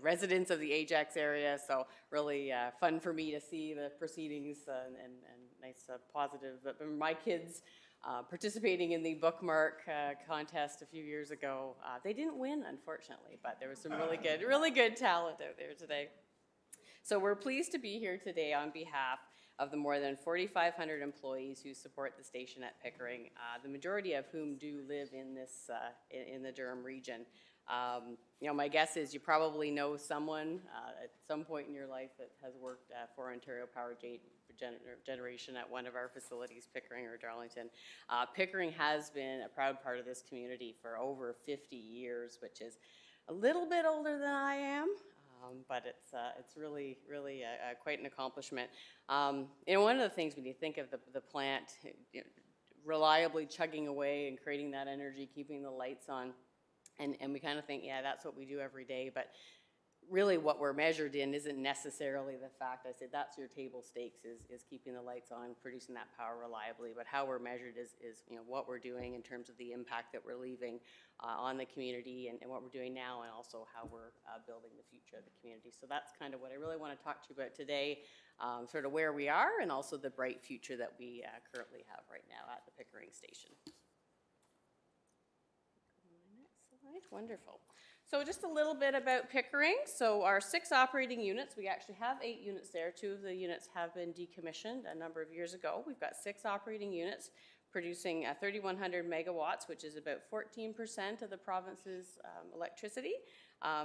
residents of the Ajax area, so really fun for me to see the proceedings and nice positive. My kids participating in the bookmark contest a few years ago. They didn't win, unfortunately, but there was some really good talent out there today. So we're pleased to be here today on behalf of the more than 4,500 employees who support the station at Pickering, the majority of whom do live in this in the Durham region. You know, my guess is you probably know someone at some point in your life that has worked for Ontario Power Generation at one of our facilities, Pickering or Darlington. Pickering has been a proud part of this community for over 50 years, which is a little bit older than I am, but it's really quite an accomplishment. You know, one of the things when you think of the plant, you know, reliably chugging away and creating that energy, keeping the lights on, and we kind of think, yeah, that's what we do every day, but really what we're measured in isn't necessarily the fact, I said that's your table stakes, is keeping the lights on, producing that power reliably, but how we're measured is you know, what we're doing in terms of the impact that we're leaving on the community and what we're doing now, and also how we're building the future of the community. So that's kind of what I really want to talk to you about today, sort of where we are and also the bright future that we currently have right now at the Pickering Station. Next slide. Wonderful. So just a little bit about Pickering. So our 6 operating units, we actually have 8 units there. 2 of the units have been decommissioned a number of years ago. We've got 6 operating units producing 3,100 megawatts, which is about 14% of the province's electricity.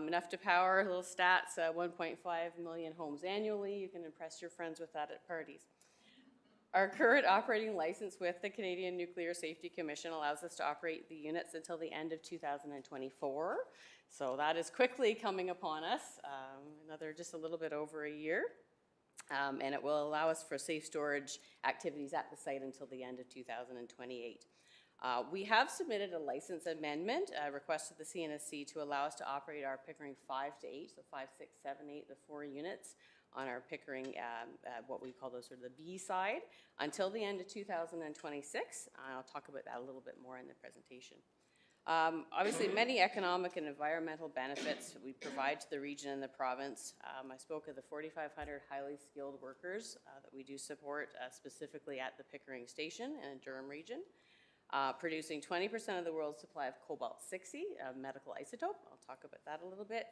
Enough to power, little stats, 1.5 million homes annually. You can impress your friends with that at parties. Our current operating license with the Canadian Nuclear Safety Commission allows us to operate the units until the end of 2024. So that is quickly coming upon us, just a little bit over a year. And it will allow us for safe storage activities at the site until the end of 2028. We have submitted a license amendment request to the CNSC to allow us to operate our Pickering 5 to 8, so 5, 6, 7, 8, the 4 units on our Pickering, what we call the sort of the B side, until the end of 2026. I'll talk about that a little bit more in the presentation. Obviously, many economic and environmental benefits we provide to the region and the province. I spoke of the 4,500 highly skilled workers that we do support specifically at the Pickering Station and Durham region. Producing 20% of the world's supply of cobalt-60, a medical isotope. I'll talk about that a little bit.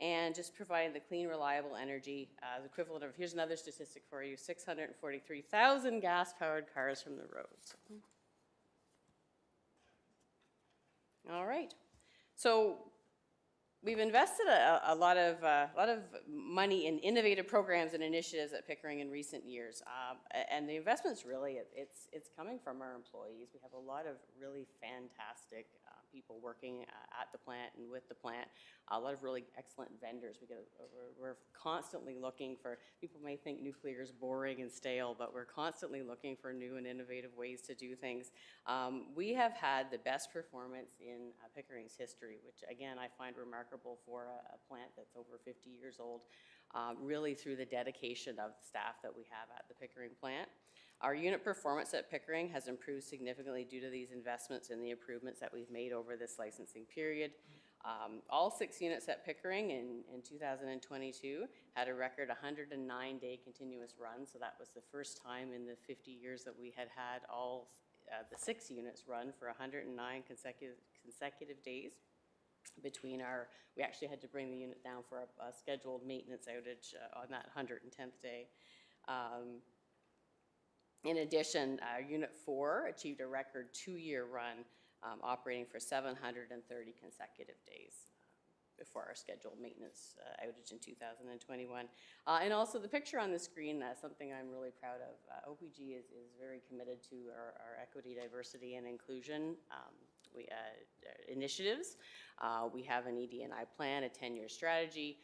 And just providing the clean, reliable energy, the equivalent of, here's another statistic for you, 643,000 gas-powered cars from the roads. All right. So we've invested a lot of money in innovative programs and initiatives at Pickering in recent years, and the investments really it's coming from our employees. We have a lot of really fantastic people working at the plant and with the plant. A lot of really excellent vendors. We're constantly looking for. People may think nuclear is boring and stale, but we're constantly looking for new and innovative ways to do things. We have had the best performance in Pickering's history, which again I find remarkable for a plant that's over 50 years old. Really through the dedication of the staff that we have at the Pickering plant. Our unit performance at Pickering has improved significantly due to these investments and the improvements that we've made over this licensing period. All 6 units at Pickering in 2022 had a record 109-day continuous run, so that was the first time in the 50 years that we had all the 6 units run for 109 consecutive days between we actually had to bring the unit down for a scheduled maintenance outage on that 110th day. In addition, Unit 4 achieved a record 2-year run, operating for 730 consecutive days before our scheduled maintenance outage in 2021. And also the picture on the screen, something I'm really proud of. OPG is very committed to our equity, diversity, and inclusion initiatives. We have an ED&I plan, a 10-year strategy.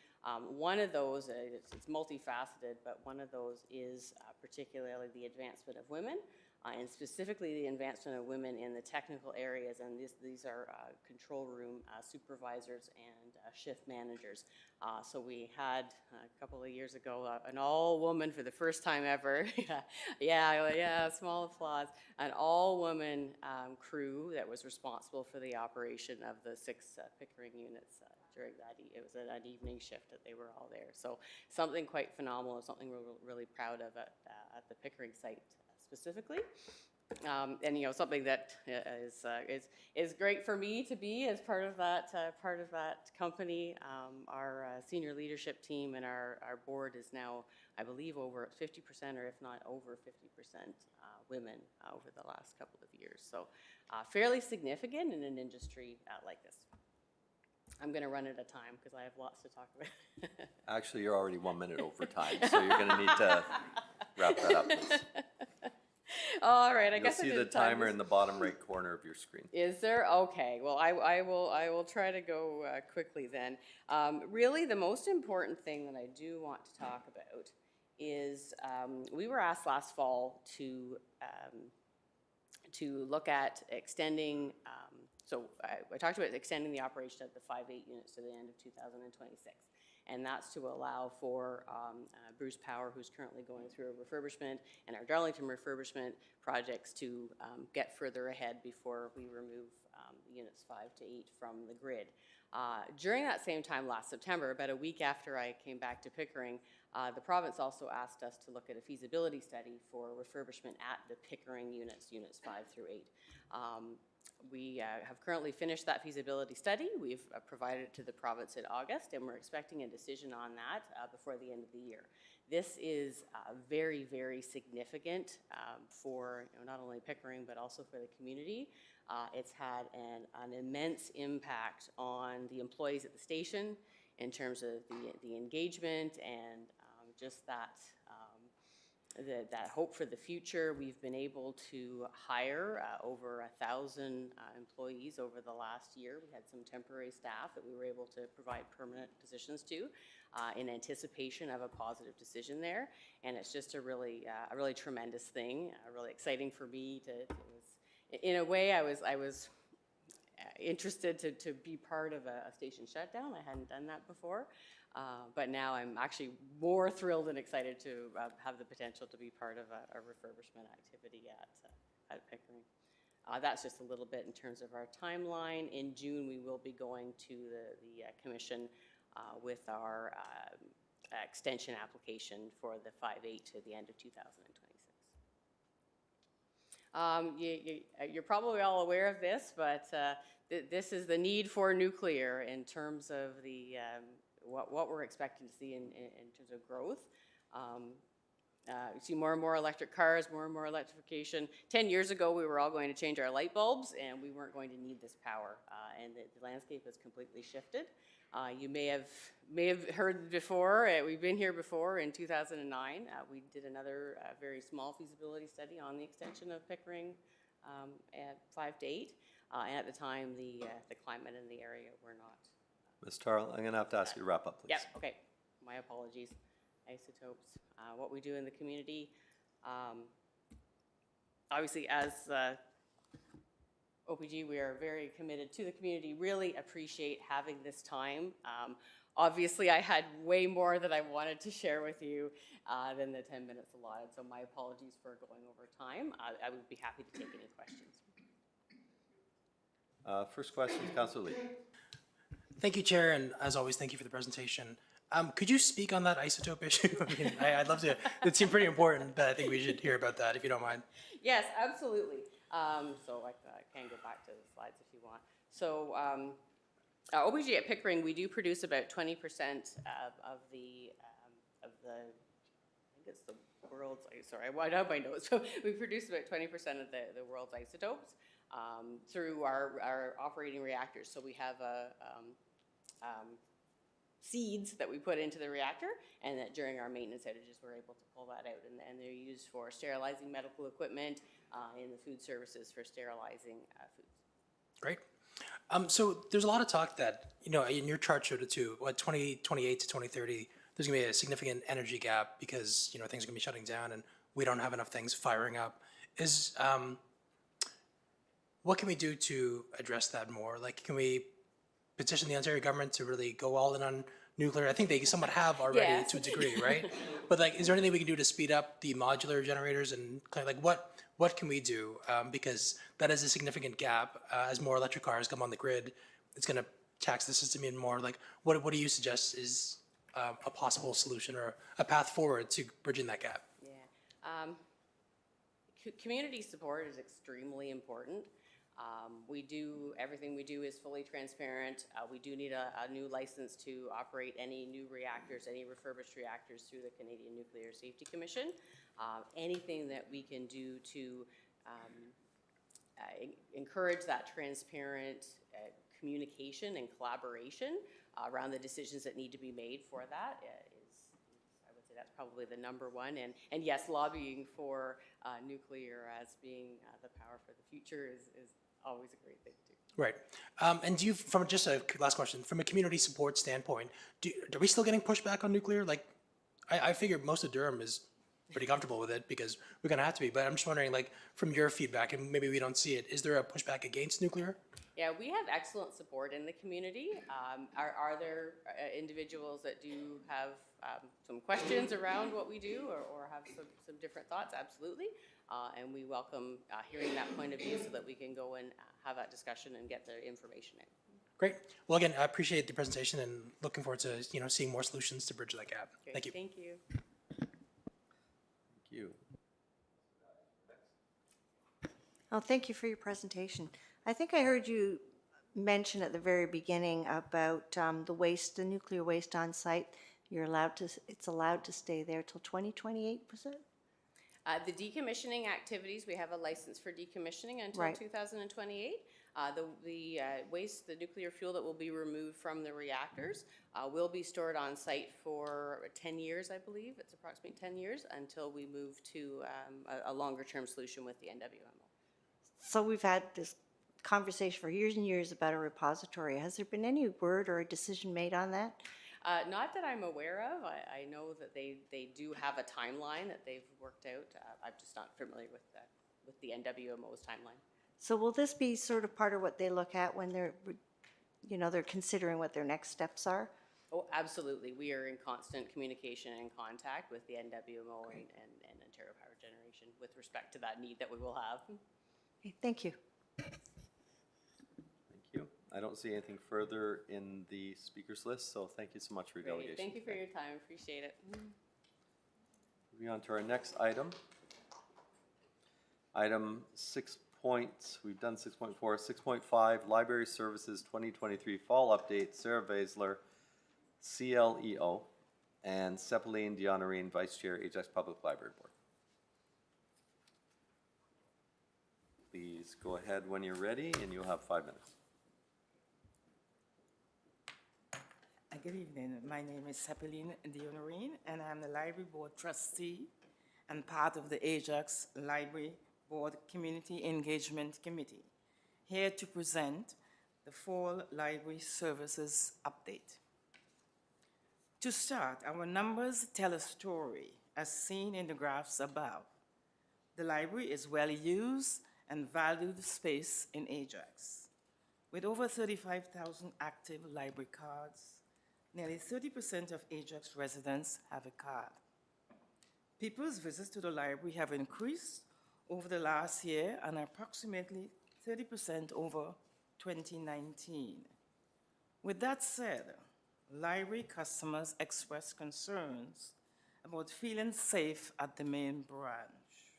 One of those, it's multifaceted, but one of those is particularly the advancement of women, and specifically the advancement of women in the technical areas, and these are control room supervisors and shift managers. So we had a couple of years ago an all-woman for the first time ever, yeah, small applause, an all-woman crew that was responsible for the operation of the 6 Pickering units during that. It was an evening shift that they were all there. So something quite phenomenal, something we're really proud of at the Pickering site specifically. And something that is great for me to be as part of that company. Our senior leadership team and our board is now, I believe, over 50%, or if not over 50% women over the last couple of years. So fairly significant in an industry like this. I'm going to run out of time because I have lots to talk about. Actually, you're already 1 minute over time, so you're going to need to wrap that up, please. All right, I guess I You'll see the did time timer this. in the bottom right corner of your screen. Is there? Okay. Well, I will try to go quickly then. Really, the most important thing that I do want to talk about is we were asked last fall to look at extending. So I talked about extending the operation of the 5-8 units to the end of 2026. And that's to allow for Bruce Power, who's currently going through a refurbishment, and our Darlington refurbishment projects to get further ahead before we remove units 5 to 8 from the grid. During that same time last September, about a week after I came back to Pickering, the province also asked us to look at a feasibility study for refurbishment at the Pickering units 5 through 8. We have currently finished that feasibility study. We've provided it to the province in August, and we're expecting a decision on that before the end of the year. This is very, very significant for not only Pickering, but also for the community. It's had an immense impact on the employees at the station in terms of the engagement and just that hope for the future. We've been able to hire over 1,000 employees over the last year. We had some temporary staff that we were able to provide permanent positions to in anticipation of a positive decision there. And it's just a really tremendous thing, really exciting for me in a way, I was interested to be part of a station shutdown. I hadn't done that before. But now I'm actually more thrilled and excited to have the potential to be part of a refurbishment activity at Pickering. That's just a little bit in terms of our timeline. In June, we will be going to the commission with our extension application for the 5-8 to the end of 2026. You're probably all aware of this, but this is the need for nuclear in terms of the what we're expecting to see in terms of growth. You see more and more electric cars, more and more electrification. 10 years ago, we were all going to change our light bulbs, and we weren't going to need this power. And the landscape has completely shifted. You may have heard before, we've been here before in 2009. We did another very small feasibility study on the extension of Pickering at 5 to 8. And at the time, the climate in the area were not. Ms. Tarl, I'm going to have to ask you to wrap up, please. Yeah, okay. My apologies. Isotopes, what we do in the community. Obviously, as OPG, we are very committed to the community, really appreciate having this time. Obviously, I had way more that I wanted to share with you than the 10 minutes allotted, so my apologies for going over time. I would be happy to take any questions. First question, Councillor Lee. Thank you, Chair, and as always, thank you for the presentation. Could you speak on that isotope issue? I mean, I'd love to. It seemed pretty important, but I think we should hear about that if you don't mind. Yes, absolutely. So I can go back to the slides if you want. So OBG at Pickering, we do produce about 20% of the, I think it's the world's, sorry, I have my notes. So we produce about 20% of the world's isotopes through our operating reactors. So we have seeds that we put into the reactor, and that during our maintenance outages, we're able to pull that out. And they're used for sterilizing medical equipment in the food services for sterilizing foods. Great. So there's a lot of talk that, you know, in your chart showed it too, 2028 to 2030, there's gonna be a significant energy gap because, you know, things are gonna be shutting down and we don't have enough things firing up. What can we do to address that more? Like, can we petition the Ontario government to really go all in on nuclear? I think they somewhat have already Yes. to a degree, right? But like, is there anything we can do to speed up the modular generators and kind of like what can we do? Because that is a significant gap. As more electric cars come on the grid, it's going to tax the system even more. Like, what do you suggest is a possible solution or a path forward to bridging that gap? Yeah. Community support is extremely important. Everything we do is fully transparent. We do need a new license to operate any new reactors, any refurbished reactors through the Canadian Nuclear Safety Commission. Anything that we can do to encourage that transparent communication and collaboration around the decisions that need to be made for that is, I would say that's probably the number one. And yes, lobbying for nuclear as being the power for the future is always a great thing too. Right. And do you, from just a last question, from a community support standpoint, are we still getting pushback on nuclear? Like, I figure most of Durham is pretty comfortable with it because we're going to have to be. But I'm just wondering, like, from your feedback, and maybe we don't see it, is there a pushback against nuclear? Yeah, we have excellent support in the community. Are there individuals that do have some questions around what we do or have some different thoughts? Absolutely. And we welcome hearing that point of view so that we can go and have that discussion and get the information in. Great. Well, again, I appreciate the presentation and looking forward to, you know, seeing more solutions to bridge that gap. Great. Thank you. Thank you. Thank you. Oh, thank you for your presentation. I think I heard you mention at the very beginning about the waste, the nuclear waste on site. It's allowed to stay there till 2028, was it? The decommissioning activities, we have a license for decommissioning until Right. 2028. The waste, the nuclear fuel that will be removed from the reactors will be stored on site for 10 years, I believe. It's approximately 10 years until we move to a longer term solution with the NWMO. So we've had this conversation for years and years about a repository. Has there been any word or a decision made on that? Not that I'm aware of. I know that they do have a timeline that they've worked out. I'm just not familiar with the NWMO's timeline. So will this be sort of part of what they look at when they're considering what their next steps are? Oh, absolutely. We are in constant communication and contact with the NWMO and Ontario Power Generation with respect to that need that we will have. Okay, thank you. Thank you. I don't see anything further in the speakers list, so thank you so much for your Great. delegation. Thank you for your time. Appreciate it. Moving on to our next item. Item 6 point, we've done 6.4, 6.5, Library Services 2023 Fall Update, Sarah Vaisler, CLEO, and Seppaline Dionorine, Vice Chair, Ajax Public Library Board. Please go ahead when you're ready, and you'll have 5 minutes. Good evening. My name is Seppaline Dionorine, and I'm the Library Board Trustee and part of the Ajax Library Board Community Engagement Committee, here to present the Fall Library Services Update. To start, our numbers tell a story, as seen in the graphs above. The library is well used and valued space in Ajax. With over 35,000 active library cards, nearly 30% of Ajax residents have a card. People's visits to the library have increased over the last year and approximately 30% over 2019. With that said, library customers express concerns about feeling safe at the main branch.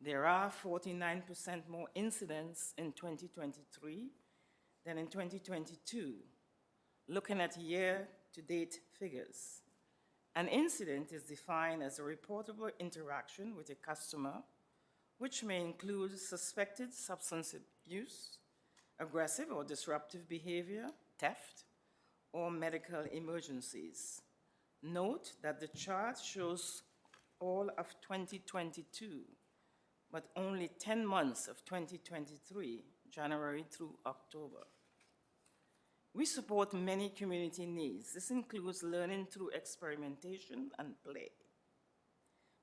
There are 49% more incidents in 2023 than in 2022, looking at year-to-date figures. An incident is defined as a reportable interaction with a customer, which may include suspected substance abuse, aggressive or disruptive behavior, theft, or medical emergencies. Note that the chart shows all of 2022, but only 10 months of 2023, January through October. We support many community needs. This includes learning through experimentation and play.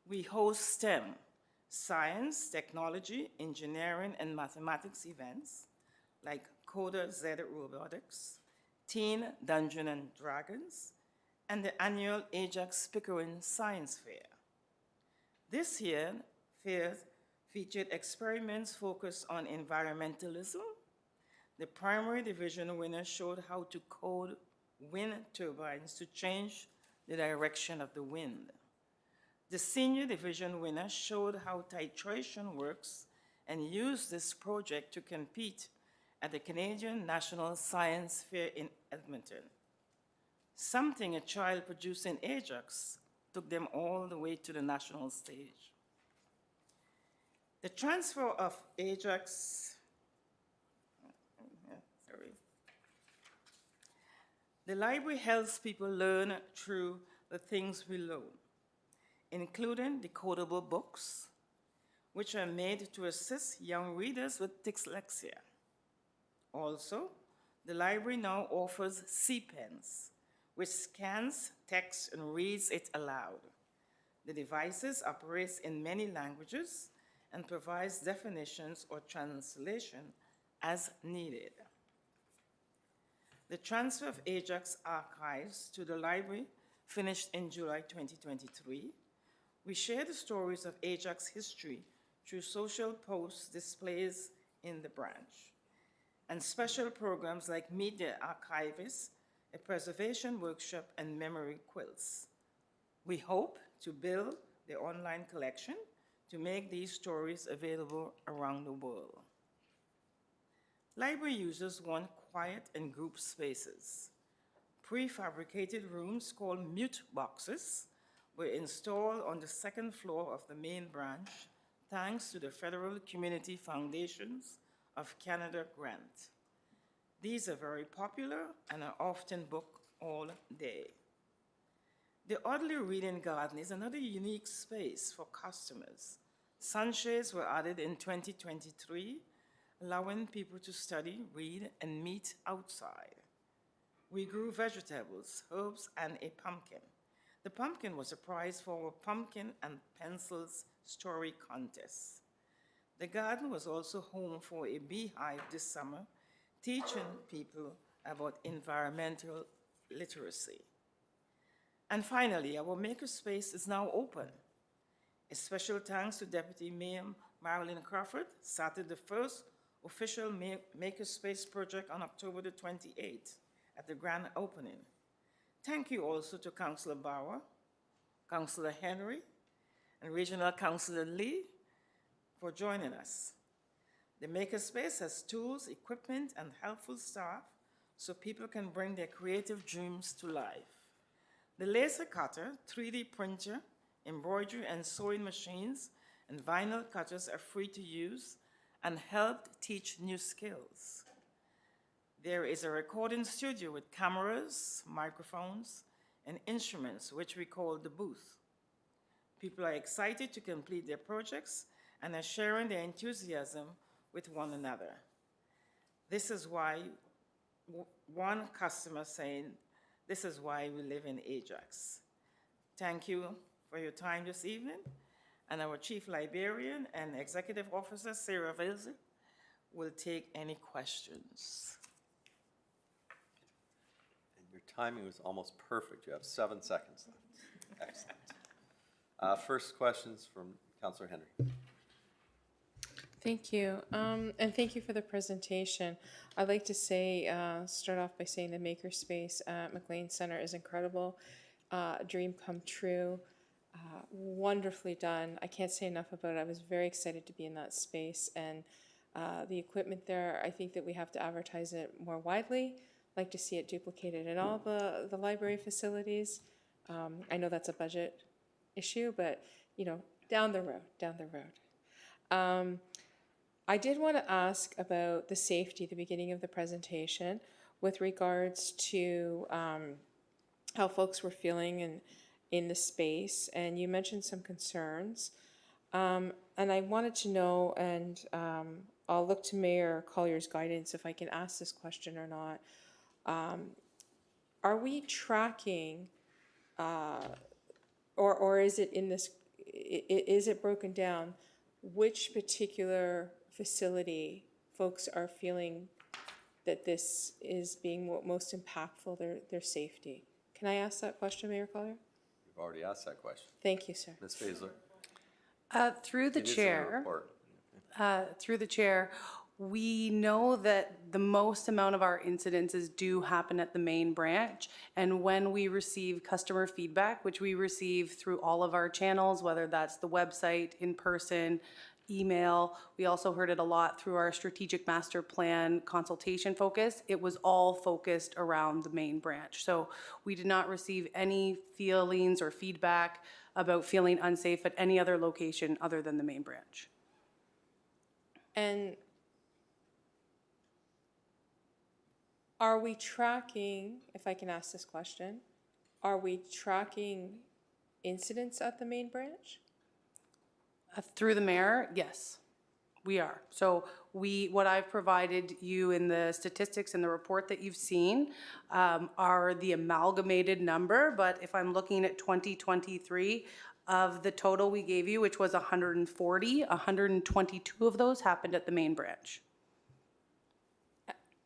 We host STEM, science, technology, engineering, and mathematics events like Coda Z Robotics, Teen Dungeons and Dragons, and the annual Ajax Pickering Science Fair. This year, fair featured experiments focused on environmentalism. The primary division winner showed how to code wind turbines to change the direction of the wind. The senior division winner showed how titration works and used this project to compete at the Canadian National Science Fair in Edmonton. Something a child produced in Ajax took them all the way to the national stage. The transfer of Ajax, the library helps people learn through the things we learn, including decodable books, which are made to assist young readers with dyslexia. Also, the library now offers C-Pens, which scans text and reads it aloud. The devices operates in many languages and provides definitions or translation as needed. The transfer of Ajax archives to the library finished in July 2023. We share the stories of Ajax history through social posts, displays in the branch, and special programs like Meet the Archivist, a preservation workshop, and memory quilts. We hope to build the online collection to make these stories available around the world. Library users want quiet and group spaces. Prefabricated rooms called mute boxes were installed on the second floor of the main branch thanks to the Federal Community Foundations of Canada grant. These are very popular and are often booked all day. The Audley Reading Garden is another unique space for customers. Sunshades were added in 2023, allowing people to study, read, and meet outside. We grew vegetables, herbs, and a pumpkin. The pumpkin was a prize for our Pumpkin and Pencils story contest. The garden was also home for a beehive this summer, teaching people about environmental literacy. And finally, our makerspace is now open. A special thanks to Deputy Mayor Marilyn Crawford started the first official makerspace project on October the 28th at the grand opening. Thank you also to Councillor Bauer, Councillor Henry, and Regional Councillor Lee for joining us. The makerspace has tools, equipment, and helpful staff so people can bring their creative dreams to life. The laser cutter, 3D printer, embroidery and sewing machines, and vinyl cutters are free to use and help teach new skills. There is a recording studio with cameras, microphones, and instruments, which we call the booth. People are excited to complete their projects and are sharing their enthusiasm with one another. This is why one customer saying, "This is why we live in Ajax." Thank you for your time this evening, and our Chief Librarian and Executive Officer, Sarah Vilse, will take any questions. And your timing was almost perfect. You have 7 seconds left. Excellent. First questions from Councillor Henry. Thank you, and thank you for the presentation. I'd like to say, start off by saying the makerspace at McLean Center is incredible, dream come true. Wonderfully done. I can't say enough about it. I was very excited to be in that space, and the equipment there, I think that we have to advertise it more widely. Like to see it duplicated in all the library facilities. I know that's a budget issue, but down the road. I did want to ask about the safety at the beginning of the presentation with regards to how folks were feeling in the space, and you mentioned some concerns. And I wanted to know, and I'll look to Mayor Collier's guidance if I can ask this question or not. Are we tracking, or is it in this, is it broken down, which particular facility folks are feeling that this is being most impactful, their safety? Can I ask that question, Mayor Collier? You've already asked that question. Thank you, sir. Ms. Faisler? Through the It is in the chair, report. we know that the most amount of our incidences do happen at the main branch. And when we receive customer feedback, which we receive through all of our channels, whether that's the website, in person, email, we also heard it a lot through our strategic master plan consultation focus. It was all focused around the main branch. So we did not receive any feelings or feedback about feeling unsafe at any other location other than the main branch. And are we tracking, if I can ask this question, are we tracking incidents at the main branch? Through the mayor, yes, we are. So what I've provided you in the statistics and the report that you've seen are the amalgamated number, but if I'm looking at 2023, of the total we gave you, which was 140, 122 of those happened at the main branch.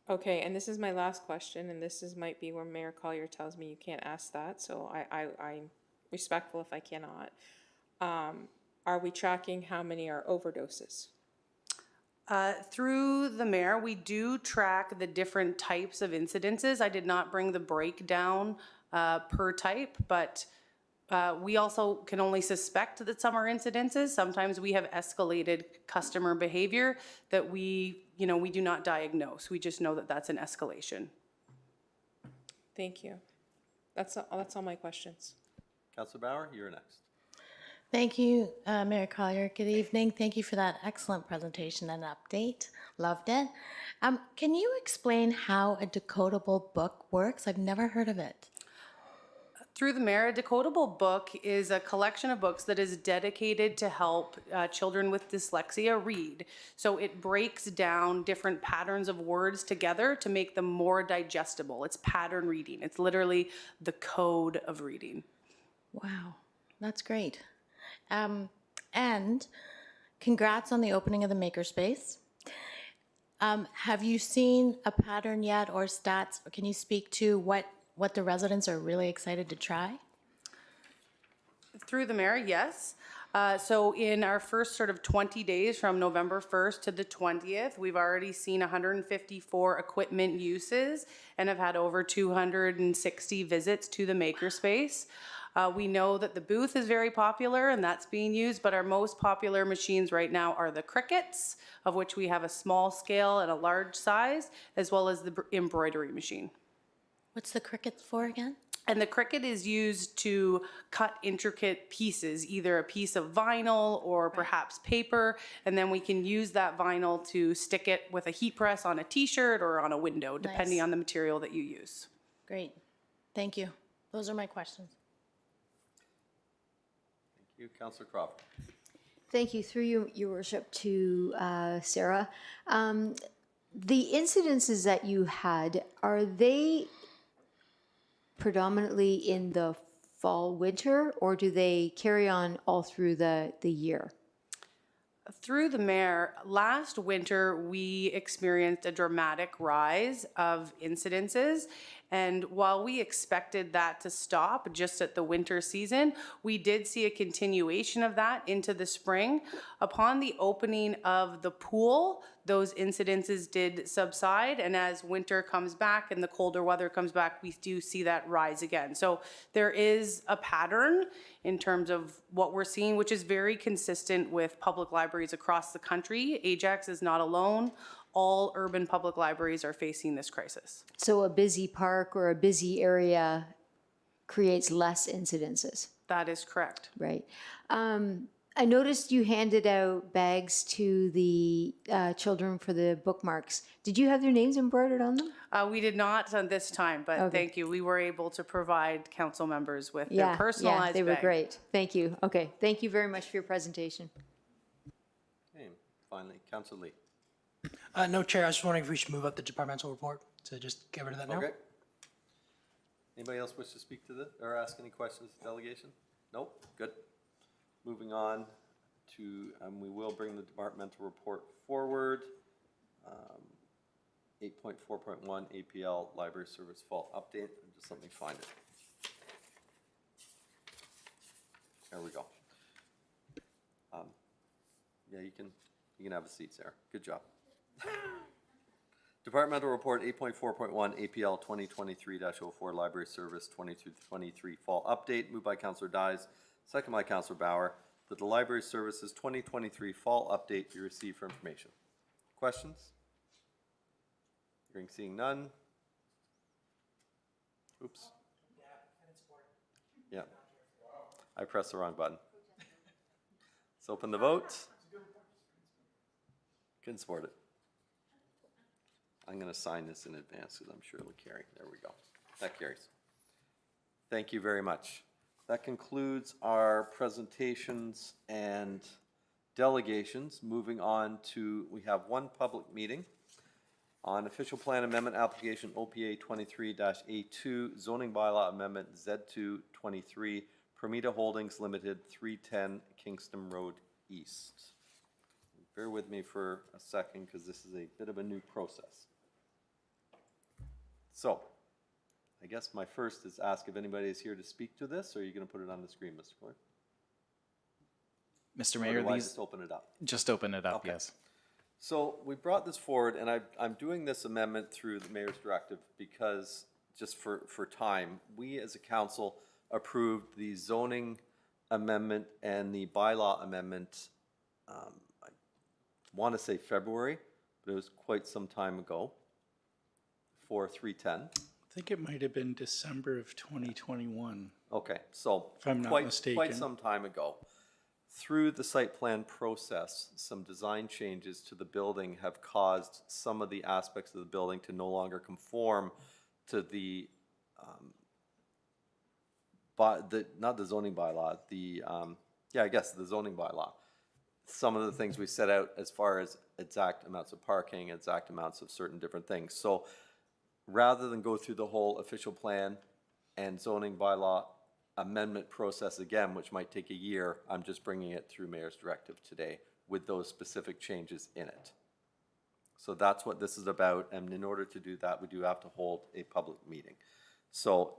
Okay, and this is my last question, and might be where Mayor Collier tells me you can't ask that, so I'm respectful if I cannot. Are we tracking how many are overdoses? Through the mayor, we do track the different types of incidences. I did not bring the breakdown per type, but we also can only suspect that some are incidences. Sometimes we have escalated customer behavior that we do not diagnose. We just know that that's an escalation. Thank you. That's all my questions. Councilor Bauer, you're next. Thank you, Mayor Collier. Good evening. Thank you for that excellent presentation and update. Loved it. Can you explain how a decodable book works? I've never heard of it. Through the mayor, a decodable book is a collection of books that is dedicated to help children with dyslexia read. So it breaks down different patterns of words together to make them more digestible. It's pattern reading. It's literally the code of reading. Wow, that's great. And congrats on the opening of the Makerspace. Have you seen a pattern yet or stats? Can you speak to what the residents are really excited to try? Through the mayor, yes. So in our first sort of 20 days from November 1st to the 20th, we've already seen 154 equipment uses and have had over 260 visits to the Makerspace. We know that the booth is very popular and that's being used, but our most popular machines right now are the Crickets, of which we have a small scale and a large size, as well as the embroidery machine. What's the Cricket for again? And the Cricut is used to cut intricate pieces, either a piece of vinyl or perhaps paper, and then we can use that vinyl to stick it with a heat press on a t-shirt or on a window, depending on the material that you use. Great. Thank you. Those are my questions. Thank you. Councilor Crawford. Thank you. Through you, Your Worship, to Sarah. The incidences that you had, are they predominantly in the fall, winter, or do they carry on all through the year? Through the mayor, last winter, we experienced a dramatic rise of incidences. And while we expected that to stop just at the winter season, we did see a continuation of that into the spring. Upon the opening of the pool, those incidences did subside. And as winter comes back and the colder weather comes back, we do see that rise again. So there is a pattern in terms of what we're seeing, which is very consistent with public libraries across the country. Ajax is not alone. All urban public libraries are facing this crisis. So a busy park or a busy area creates less incidences, That is correct. right? I noticed you handed out bags to the children for the bookmarks. Did you have their names embroidered on them? We did not on this time, but Okay. thank you. We were able to provide council members with Yeah, their personalized yeah, they were bag. great. Thank you. Okay, thank you very much for your presentation. Okay, finally, Councillor Lee. No, Chair, I was just wondering if we should move up the departmental report to just get rid of that now. Okay. Anybody else wish to speak to this or ask any questions to the delegation? Nope, good. Moving on to, we will bring the departmental report forward. 8.4.1 APL Library Service Fall Update. Just let me find it. There we go. Yeah, you can have a seat, Sarah. Good job. Departmental Report 8.4.1 APL 2023-04 Library Service 22-23 Fall Update, moved by Councillor Dyes, second by Councillor Bauer, that the Library Services 2023 Fall Update be received for information. Questions? Hearing, seeing none. Oops. Yeah. I pressed the wrong button. Let's open the vote. Can support it. I'm going to sign this in advance because I'm sure it'll carry. There we go. That carries. Thank you very much. That concludes our presentations and delegations. Moving on to, we have one public meeting on official plan amendment application OPA 23-A2 zoning bylaw amendment Z2 23 Permita Holdings Limited 310 Kingston Road East. Bear with me for a second because this is a bit of a new process. So, I guess my first is ask if anybody is here to speak to this, or are you going to put it on the screen, Mr. Clerk? Mr. Or Mayor, do I these, just open it up? just open it up, Okay. yes. So we brought this forward, and I'm doing this amendment through the mayor's directive because, just for time, we as a council approved the zoning amendment and the bylaw amendment, I want to say February, but it was quite some time ago, for 310. I think it might have been December of 2021. Okay, so If I'm not quite mistaken. some time ago. Through the site plan process, some design changes to the building have caused some of the aspects of the building to no longer conform to the, not the zoning bylaw, I guess the zoning bylaw. Some of the things we set out as far as exact amounts of parking, exact amounts of certain different things. So rather than go through the whole official plan and zoning bylaw amendment process again, which might take a year, I'm just bringing it through mayor's directive today with those specific changes in it. So that's what this is about, and in order to do that, we do have to hold a public meeting. So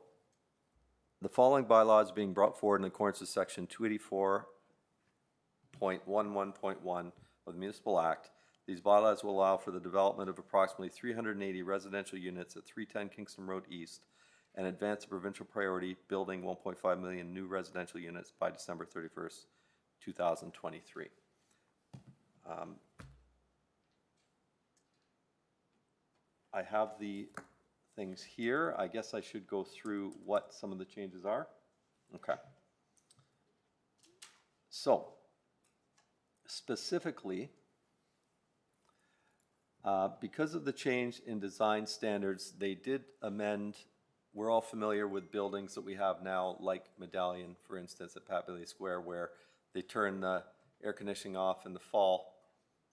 the following bylaw is being brought forward in accordance with section 284.11.1 of the Municipal Act. These bylaws will allow for the development of approximately 380 residential units at 310 Kingston Road East and advance the provincial priority building 1.5 million new residential units by December 31st, 2023. I have the things here. I guess I should go through what some of the changes are. Okay. So, specifically, because of the change in design standards, they did amend. We're all familiar with buildings that we have now, like Medallion, for instance, at Pat Bailey Square, where they turn the air conditioning off in the fall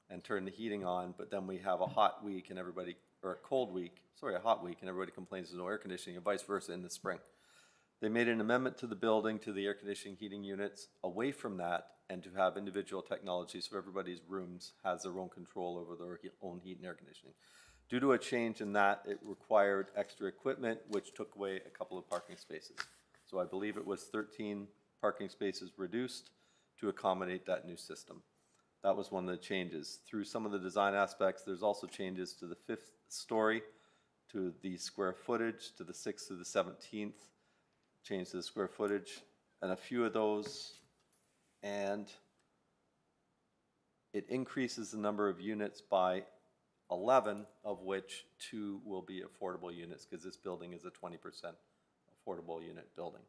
and turn the heating on, but then we have a hot week and everybody, or a cold week, sorry, a hot week, and everybody complains there's no air conditioning, and vice versa in the spring. They made an amendment to the building, to the air conditioning heating units, away from that, and to have individual technology so everybody's rooms has their own control over their own heat and air conditioning. Due to a change in that, it required extra equipment, which took away a couple of parking spaces. So I believe it was 13 parking spaces reduced to accommodate that new system. That was one of the changes. Through some of the design aspects, there's also changes to the 5th story, to the square footage, to the 6th to the 17th, change to the square footage, and a few of those, and it increases the number of units by 11, of which 2 will be affordable units, because this building is a 20% affordable unit building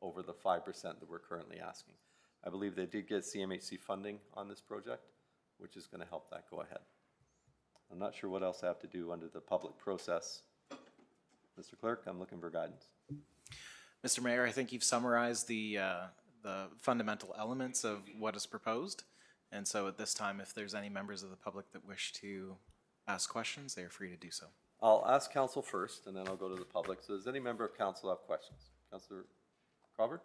over the 5% that we're currently asking. I believe they did get CMHC funding on this project, which is going to help that go ahead. I'm not sure what else I have to do under the public process. Mr. Clerk, I'm looking for guidance. Mr. Mayor, I think you've summarized the fundamental elements of what is proposed. And so at this time, if there's any members of the public that wish to ask questions, they are free to do so. I'll ask council first, and then I'll go to the public. So does any member of council have questions? Councillor Crawford?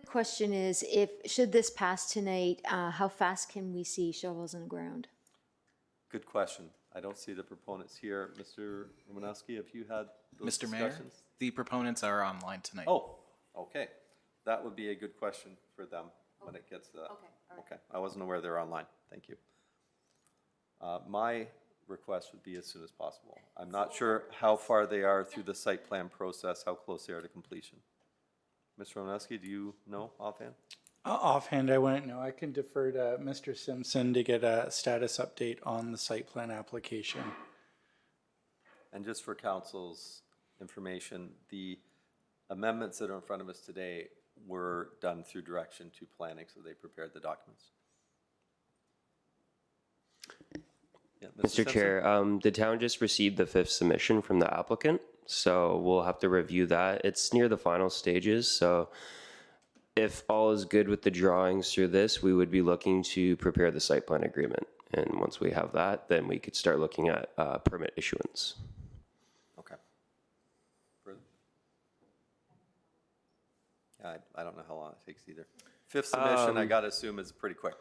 Question is, should this pass tonight, how fast can we see shovels in the ground? Good question. I don't see the proponents here. Mr. Romanowski, have you had those Mr. Mayor, discussions? the proponents are online tonight. Oh, okay. That would be a good question for them when it gets to that. Okay, I wasn't aware they're online. Thank you. My request would be as soon as possible. I'm not sure how far they are through the site plan process, how close they are to completion. Mr. Romanowski, do you know offhand? Offhand, I wouldn't know. I can defer to Mr. Simpson to get a status update on the site plan application. And just for council's information, the amendments that are in front of us today were done through direction to planning, so they prepared the documents. Yeah, Mr. Chair, the town just received the 5th submission from the applicant, so we'll have to review that. It's near the final stages, so if all is good with the drawings through this, we would be looking to prepare the site plan agreement. And once we have that, then we could start looking at permit issuance. Okay. Further? Yeah, I don't know how long it takes either. 5th submission, I gotta assume is pretty quick.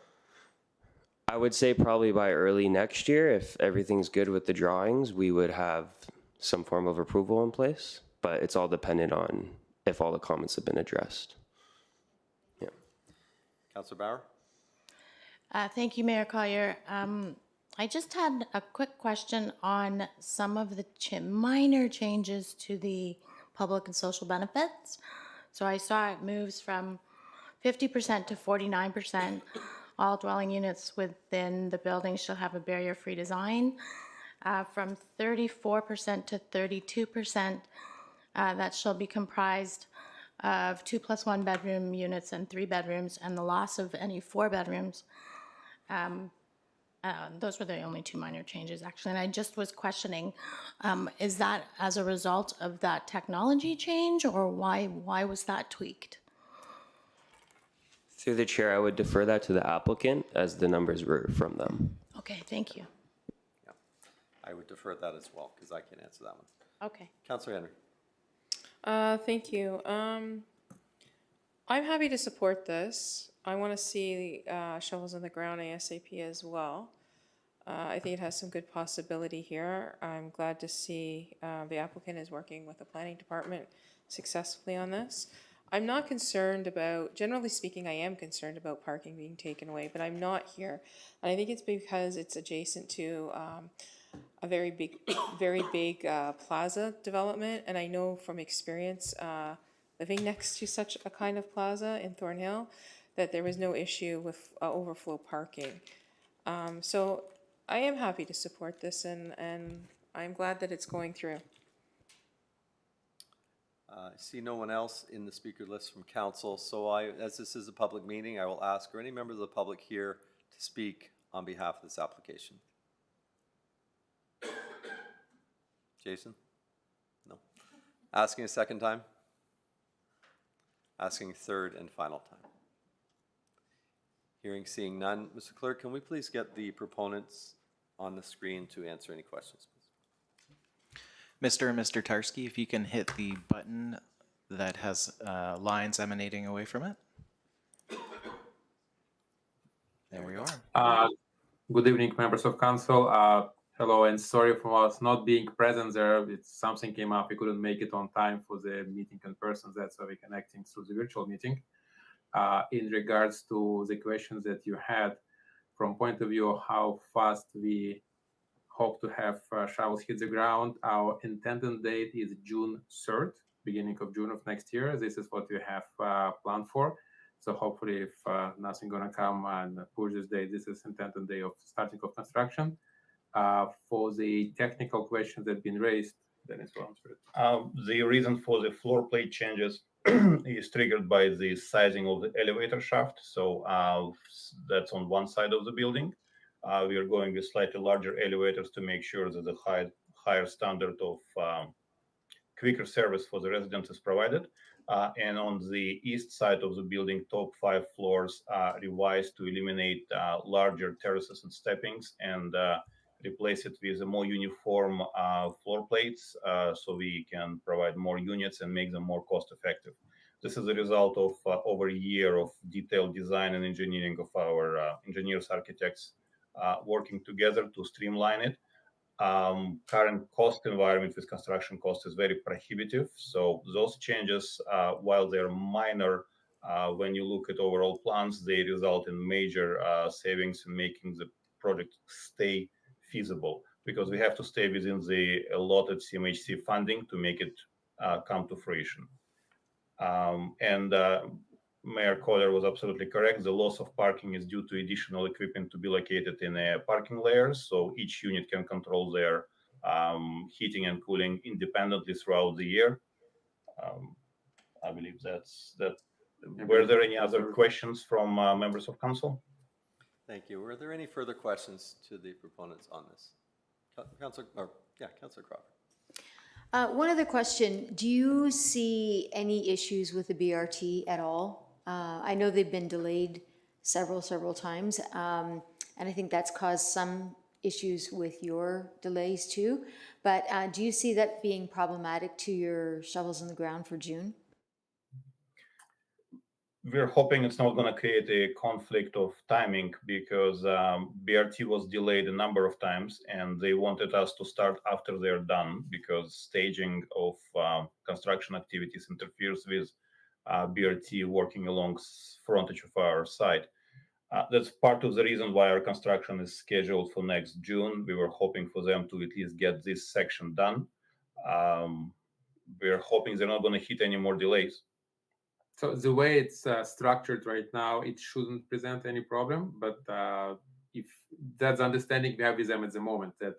I would say probably by early next year, if everything's good with the drawings, we would have some form of approval in place, but it's all dependent on if all the comments have been addressed. Yeah. Councilor Bauer? Thank you, Mayor Collier. I just had a quick question on some of the minor changes to the public and social benefits. So I saw it moves from 50% to 49%. All dwelling units within the building shall have a barrier-free design. From 34% to 32%, that shall be comprised of 2+1 bedroom units and 3 bedrooms, and the loss of any 4 bedrooms. Those were the only 2 minor changes, actually. And I just was questioning, is that as a result of that technology change, or why was that tweaked? Through the chair, I would defer that to the applicant as the numbers were from them. Okay, thank you. Yeah, I would defer that as well, because I can't answer that one. Okay. Councilor Henry? Thank you. I'm happy to support this. I want to see shovels in the ground ASAP as well. I think it has some good possibility here. I'm glad to see the applicant is working with the planning department successfully on this. I'm not concerned about, generally speaking, I am concerned about parking being taken away, but I'm not here. And I think it's because it's adjacent to a very big plaza development. And I know from experience living next to such a kind of plaza in Thornhill that there was no issue with overflow parking. So I am happy to support this, and I'm glad that it's going through. I see no one else in the speaker list from council, so as this is a public meeting, I will ask, are any members of the public here to speak on behalf of this application? Jason? No. Asking a second time? Asking third and final time? Hearing, seeing none. Mr. Clerk, can we please get the proponents on the screen to answer any questions, please? Mr. and Mr. Tarski, if you can hit the button that has lines emanating away from it. There we are. Good evening, members of council. Hello, and sorry for us not being present there. Something came up. We couldn't make it on time for the meeting in person. That's why we're connecting through the virtual meeting. In regards to the questions that you had, from point of view of how fast we hope to have shovels hit the ground, our intended date is June 3rd, beginning of June of next year. This is what we have planned for. So hopefully, if nothing gonna come and push this date, this is intended day of starting of construction. For the technical questions that have been raised, Dennis will answer it. The reason for the floor plate changes is triggered by the sizing of the elevator shaft. So that's on one side of the building. We are going with slightly larger elevators to make sure that the higher standard of quicker service for the residents is provided. And on the east side of the building, top 5 floors are revised to eliminate larger terraces and steppings and replace it with a more uniform floor plates so we can provide more units and make them more cost effective. This is a result of over a year of detailed design and engineering of our engineers, architects working together to streamline it. Current cost environment with construction cost is very prohibitive. So those changes, while they're minor, when you look at overall plans, they result in major savings in making the project stay feasible, because we have to stay within the allotted CMHC funding to make it come to fruition. Mayor Collier was absolutely correct. The loss of parking is due to additional equipment to be located in a parking layer, so each unit can control their heating and cooling independently throughout the year. I believe that's that. Were there any other questions from members of council? Thank you. Were there any further questions to the proponents on this? Councillor Crawford. One other question. Do you see any issues with the BRT at all? I know they've been delayed several times, and I think that's caused some issues with your delays too. But do you see that being problematic to your shovels in the ground for June? We're hoping it's not going to create a conflict of timing, because BRT was delayed a number of times and they wanted us to start after they're done, because staging of construction activities interferes with BRT working along frontage of our site. That's part of the reason why our construction is scheduled for next June. We were hoping for them to at least get this section done. We're hoping they're not going to hit any more delays. So the way it's structured right now, it shouldn't present any problem. But if that's the understanding we have with them at the moment, that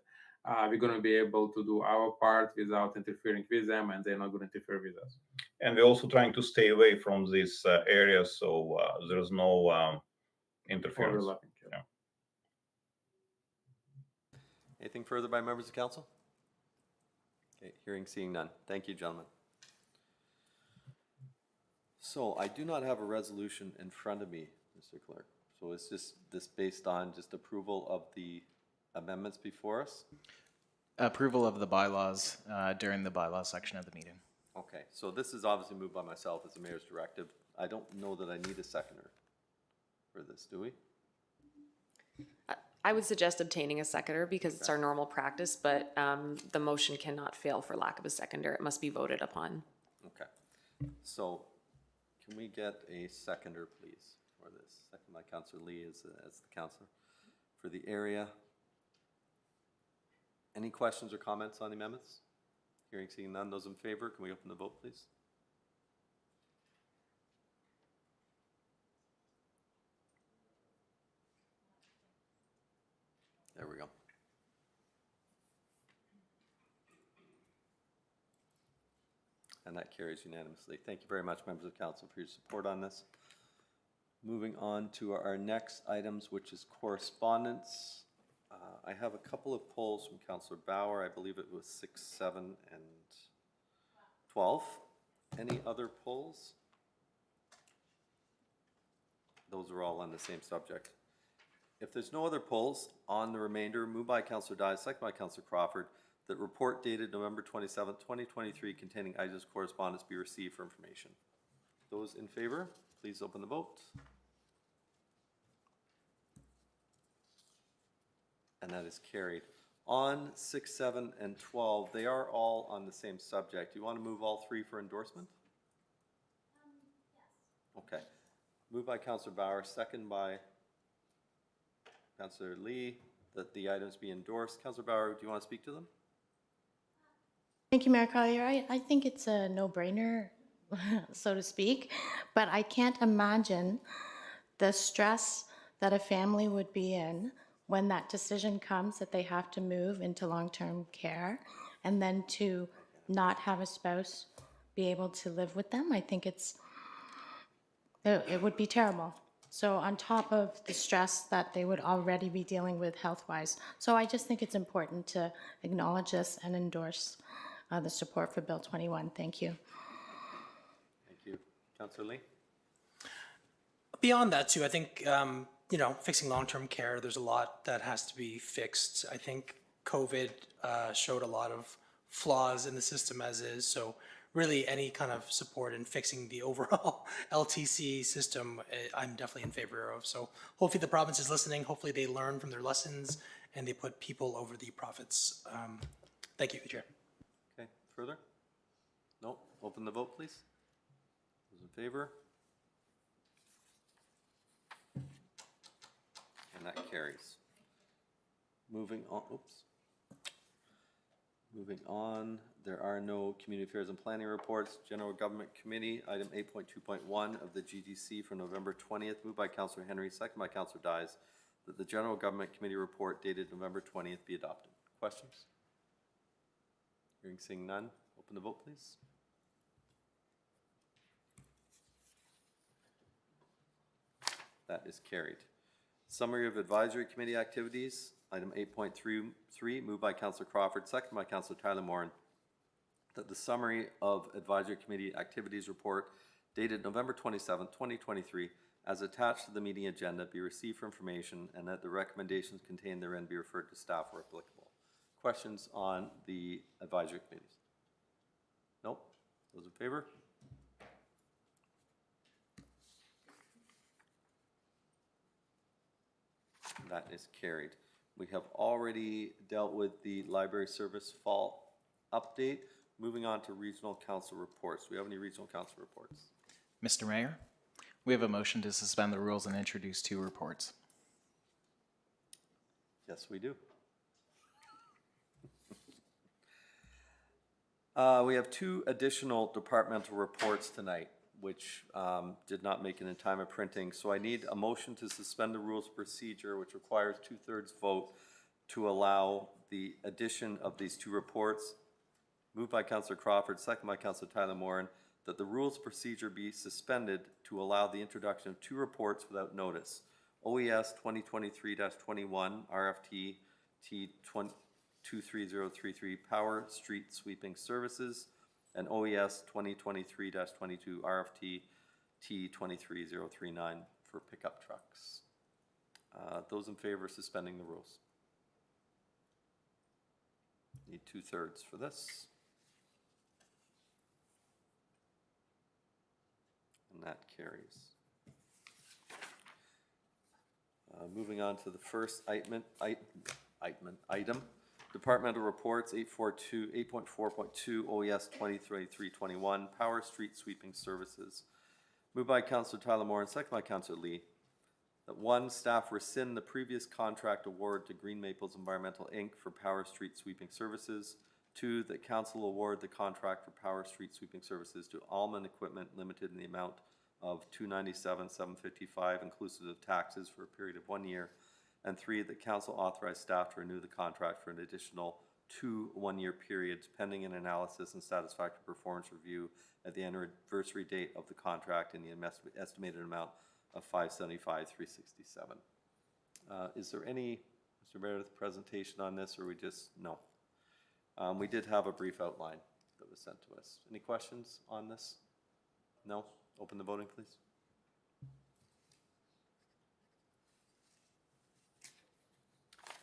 we're going to be able to do our part without interfering with them, and they're not going to interfere with us. And we're also trying to stay away from this area, so there's no interference. Overlapping. Yeah. Anything further by members of council? Okay, hearing, seeing none. Thank you, gentlemen. So I do not have a resolution in front of me, Mr. Clerk. So is this based on just approval of the amendments before us? Approval of the bylaws during the bylaws section of the meeting. Okay, so this is obviously moved by myself as the mayor's directive. I don't know that I need a seconder for this, do we? I would suggest obtaining a seconder because it's our normal practice, but the motion cannot fail for lack of a seconder. It must be voted upon. Okay, so can we get a seconder, please, for this? Second by Councillor Lee as the councillor for the area. Any questions or comments on the amendments? Hearing, seeing none. Those in favor, can we open the vote, please? There we go. And that carries unanimously. Thank you very much, members of council, for your support on this. Moving on to our next items, which is correspondence. I have a couple of polls from Councillor Bauer. I believe it was 6, 7, and 12. Any other polls? Those are all on the same subject. If there's no other polls on the remainder, moved by Councillor Dye, second by Councillor Crawford, that report dated November 27th, 2023, containing items of correspondence be received for information. Those in favor, please open the vote. And that is carried. On 6, 7, and 12, they are all on the same subject. Do you want to move all three for endorsement? Okay. Moved by Councillor Bauer, second by Councillor Lee, that the items be endorsed. Councillor Bauer, do you want to speak to them? Thank you, Mayor Collier. I think it's a no-brainer, so to speak, but I can't imagine the stress that a family would be in when that decision comes that they have to move into long-term care and then to not have a spouse be able to live with them. I think it would be terrible. So on top of the stress that they would already be dealing with health-wise. So I just think it's important to acknowledge this and endorse the support for Bill 21. Thank you. Thank you. Councillor Lee? Beyond that too, I think, fixing long-term care, there's a lot that has to be fixed. I think COVID showed a lot of flaws in the system as is, so really any kind of support in fixing the overall LTC system, I'm definitely in favor of. So hopefully the province is listening, hopefully they learn from their lessons and they put people over the profits. Thank you, Chair. Okay, further? No? Open the vote, please. Those in favor? And that carries. Moving on, Moving on, there are no Community Affairs and Planning reports. General Government Committee, item 8.2.1 of the GGC for November 20th, moved by Councillor Henry, second by Councillor Dyes, that the General Government Committee report dated November 20th be adopted. Questions? Hearing seeing none, open the vote, please. That is carried. Summary of Advisory Committee activities, item 8.33, moved by Councillor Crawford, second by Councillor Tyler Morin, that the summary of Advisory Committee activities report dated November 27, 2023, as attached to the meeting agenda be received for information and that the recommendations contained therein be referred to staff where applicable. Questions on the advisory committees? Nope. Those in favor? That is carried. We have already dealt with the library service fall update. Moving on to regional council reports. Do we have any regional council reports? Mr. Mayor, we have a motion to suspend the rules and introduce two reports. Yes, we do. We have two additional departmental reports tonight, which did not make it in time of printing. So I need a motion to suspend the rules of procedure, which requires 2/3 vote to allow the addition of these two reports. Moved by Councillor Crawford, second by Councillor Tyler Morin, that the rules of procedure be suspended to allow the introduction of two reports without notice. OES 2023-21 RFT T23033 Power Street Sweeping Services and OES 2023-22 RFT T23039 for pickup trucks. Those in favor of suspending the rules? Need 2/3 for this. And that carries. Moving on to the first item, departmental reports 8.4.2 OES 2023-21 Power Street Sweeping Services. Moved by Councillor Tyler Moore and second by Councillor Lee. That one, staff rescind the previous contract award to Green Maples Environmental Inc. for Power Street Sweeping Services. Two, that council award the contract for Power Street Sweeping Services to Allman Equipment Limited in the amount of $297,755 inclusive of taxes for a period of 1 year. And three, that council authorize staff to renew the contract for an additional 2 1-year periods pending an analysis and satisfactory performance review at the anniversary date of the contract in the estimated amount of $575,367. Is there any, Mr. Meredith, presentation on this, or we just, no? We did have a brief outline that was sent to us. Any questions on this? No? Open the voting, please.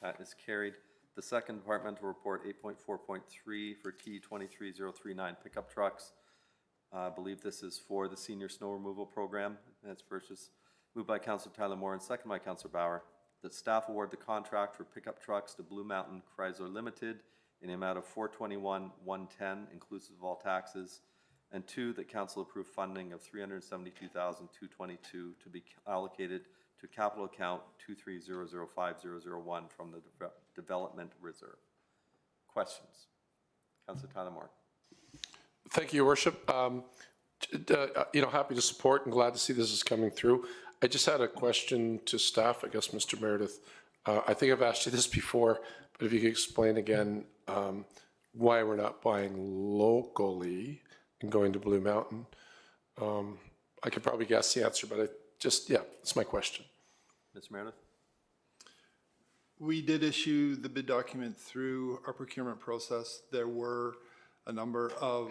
That is carried. The second departmental report, 8.4.3 for T23039 pickup trucks. I believe this is for the senior snow removal program. That's purchased. Moved by Councillor Tyler Moore and second by Councillor Bauer. that staff award the contract for pickup trucks to Blue Mountain Chrysler Limited in the amount of $421,110 inclusive of all taxes. And 2, that council approve funding of $372,222 to be allocated to capital account 230050001 from the Development Reserve. Questions? Councilor Tyler Moore. Thank you, Your Worship. Happy to support and glad to see this is coming through. I just had a question to staff, I guess, Mr. Meredith. I think I've asked you this before, but if you could explain again why we're not buying locally and going to Blue Mountain. I could probably guess the answer, but that's my question. Mr. Meredith? We did issue the bid document through our procurement process. There were a number of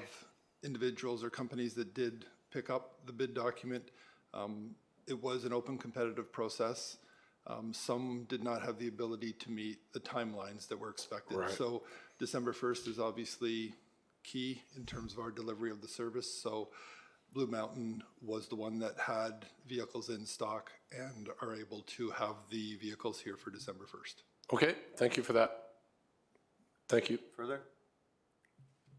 individuals or companies that did pick up the bid document. It was an open competitive process. Some did not have the ability to meet the timelines that were expected. Right. So December 1st is obviously key in terms of our delivery of the service. So Blue Mountain was the one that had vehicles in stock and are able to have the vehicles here for December 1st. Okay, thank you for that. Thank you. Further?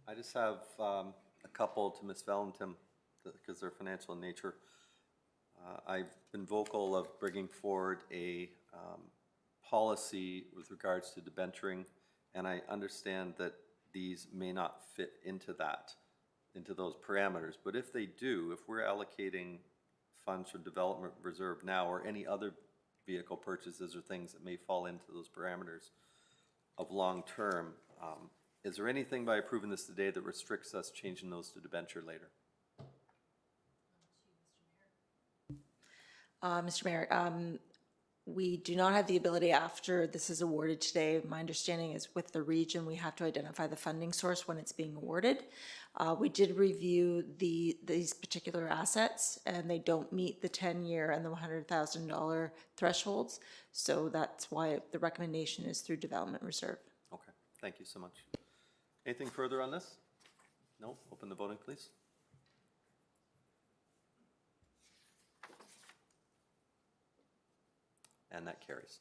I just have a couple to Ms. Valentin because they're financial in nature. I've been vocal of bringing forward a policy with regards to debenturing, and I understand that these may not fit into that, into those parameters. But if they do, if we're allocating funds from Development Reserve now or any other vehicle purchases or things that may fall into those parameters of long term, is there anything by approving this today that restricts us changing those to debenture later? Mr. Mayor, we do not have the ability after this is awarded today. My understanding is with the region, we have to identify the funding source when it's being awarded. We did review these particular assets and they don't meet the 10-year and the $100,000 thresholds. So that's why the recommendation is through Development Reserve. Okay, thank you so much. Anything further on this? No? Open the voting, please. And that carries.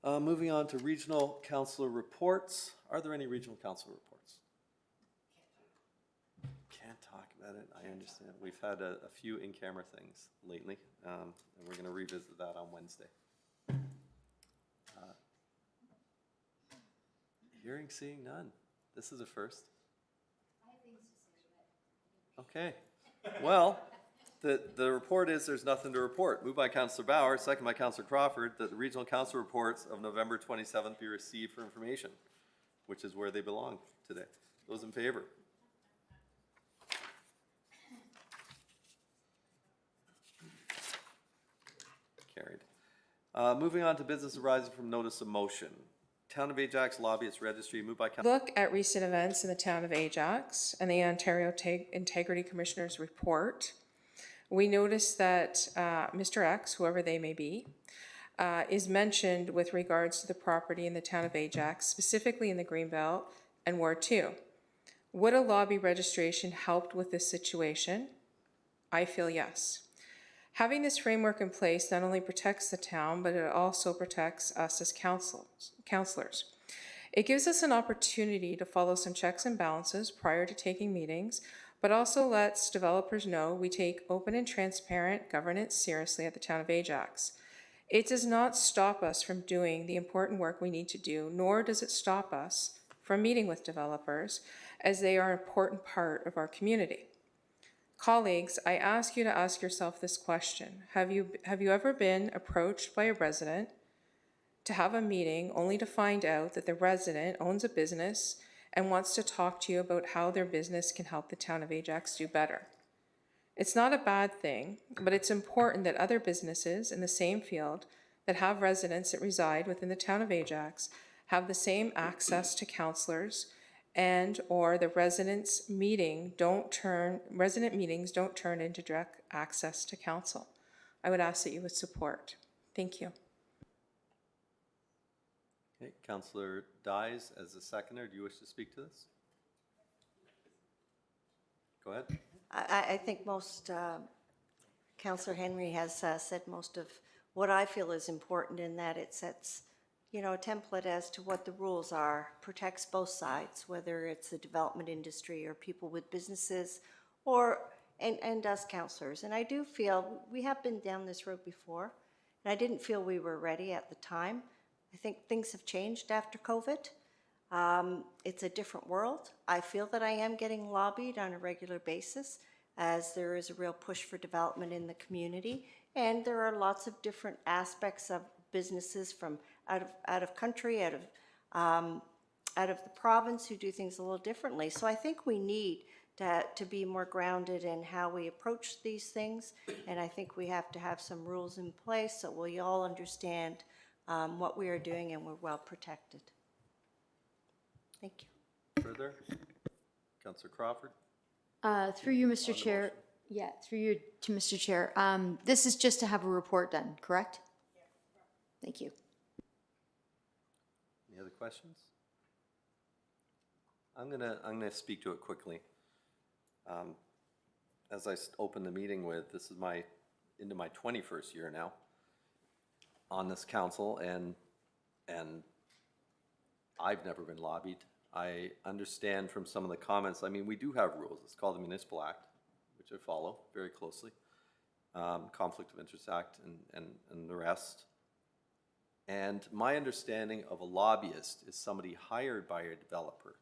Moving on to regional councilor reports. Are there any regional council reports? Can't talk about it. I understand. We've had a few in-camera things lately, and we're going to revisit that on Wednesday. Hearing, seeing none. This is a first. Okay. Well. The report is there's nothing to report. Moved by Councillor Bauer, second by Councillor Crawford, that the regional council reports of November 27th be received for information, which is where they belong today. Those in favor? Carried. Moving on to business arising from notice of motion. Town of Ajax Lobbyist Registry, moved by Councillor. Look at recent events in the town of Ajax and the Ontario Integrity Commissioner's report. We noticed that Mr. X, whoever they may be, is mentioned with regards to the property in the town of Ajax, specifically in the Greenbelt and Ward 2. Would a lobby registration help with this situation? I feel yes. Having this framework in place not only protects the town, but it also protects us as councillors. It gives us an opportunity to follow some checks and balances prior to taking meetings, but also lets developers know we take open and transparent governance seriously at the town of Ajax. It does not stop us from doing the important work we need to do, nor does it stop us from meeting with developers, as they are an important part of our community. Colleagues, I ask you to ask yourself this question. Have you ever been approached by a resident to have a meeting only to find out that the resident owns a business and wants to talk to you about how their business can help the town of Ajax do better? It's not a bad thing, but it's important that other businesses in the same field that have residents that reside within the town of Ajax have the same access to councillors, and or the resident meetings don't turn into direct access to council. I would ask that you would support. Thank you. Okay, Councillor Dyes as the seconder. Do you wish to speak to this? Go ahead. I think Councillor Henry has said most of what I feel is important in that it sets, you know, a template as to what the rules are, protects both sides, whether it's the development industry or people with businesses or, and us counselors. And I do feel, we have been down this road before, and I didn't feel we were ready at the time. I think things have changed after COVID. It's a different world. I feel that I am getting lobbied on a regular basis as there is a real push for development in the community. And there are lots of different aspects of businesses from out of country, out of the province who do things a little differently. So I think we need to be more grounded in how we approach these things. And I think we have to have some rules in place so we all understand what we are doing and we're well protected. Thank you. Further? Councillor Crawford? Through you, Mr. Chair. Yeah, through you to Mr. Chair. This is just to have a report done, correct? Thank you. Any other questions? I'm gonna speak to it quickly. As I opened the meeting with, this is into my 21st year now on this council, and I've never been lobbied. I understand from some of the comments, I mean, we do have rules. It's called the Municipal Act, which I follow very closely, Conflict of Interest Act and the rest. And my understanding of a lobbyist is somebody hired by a developer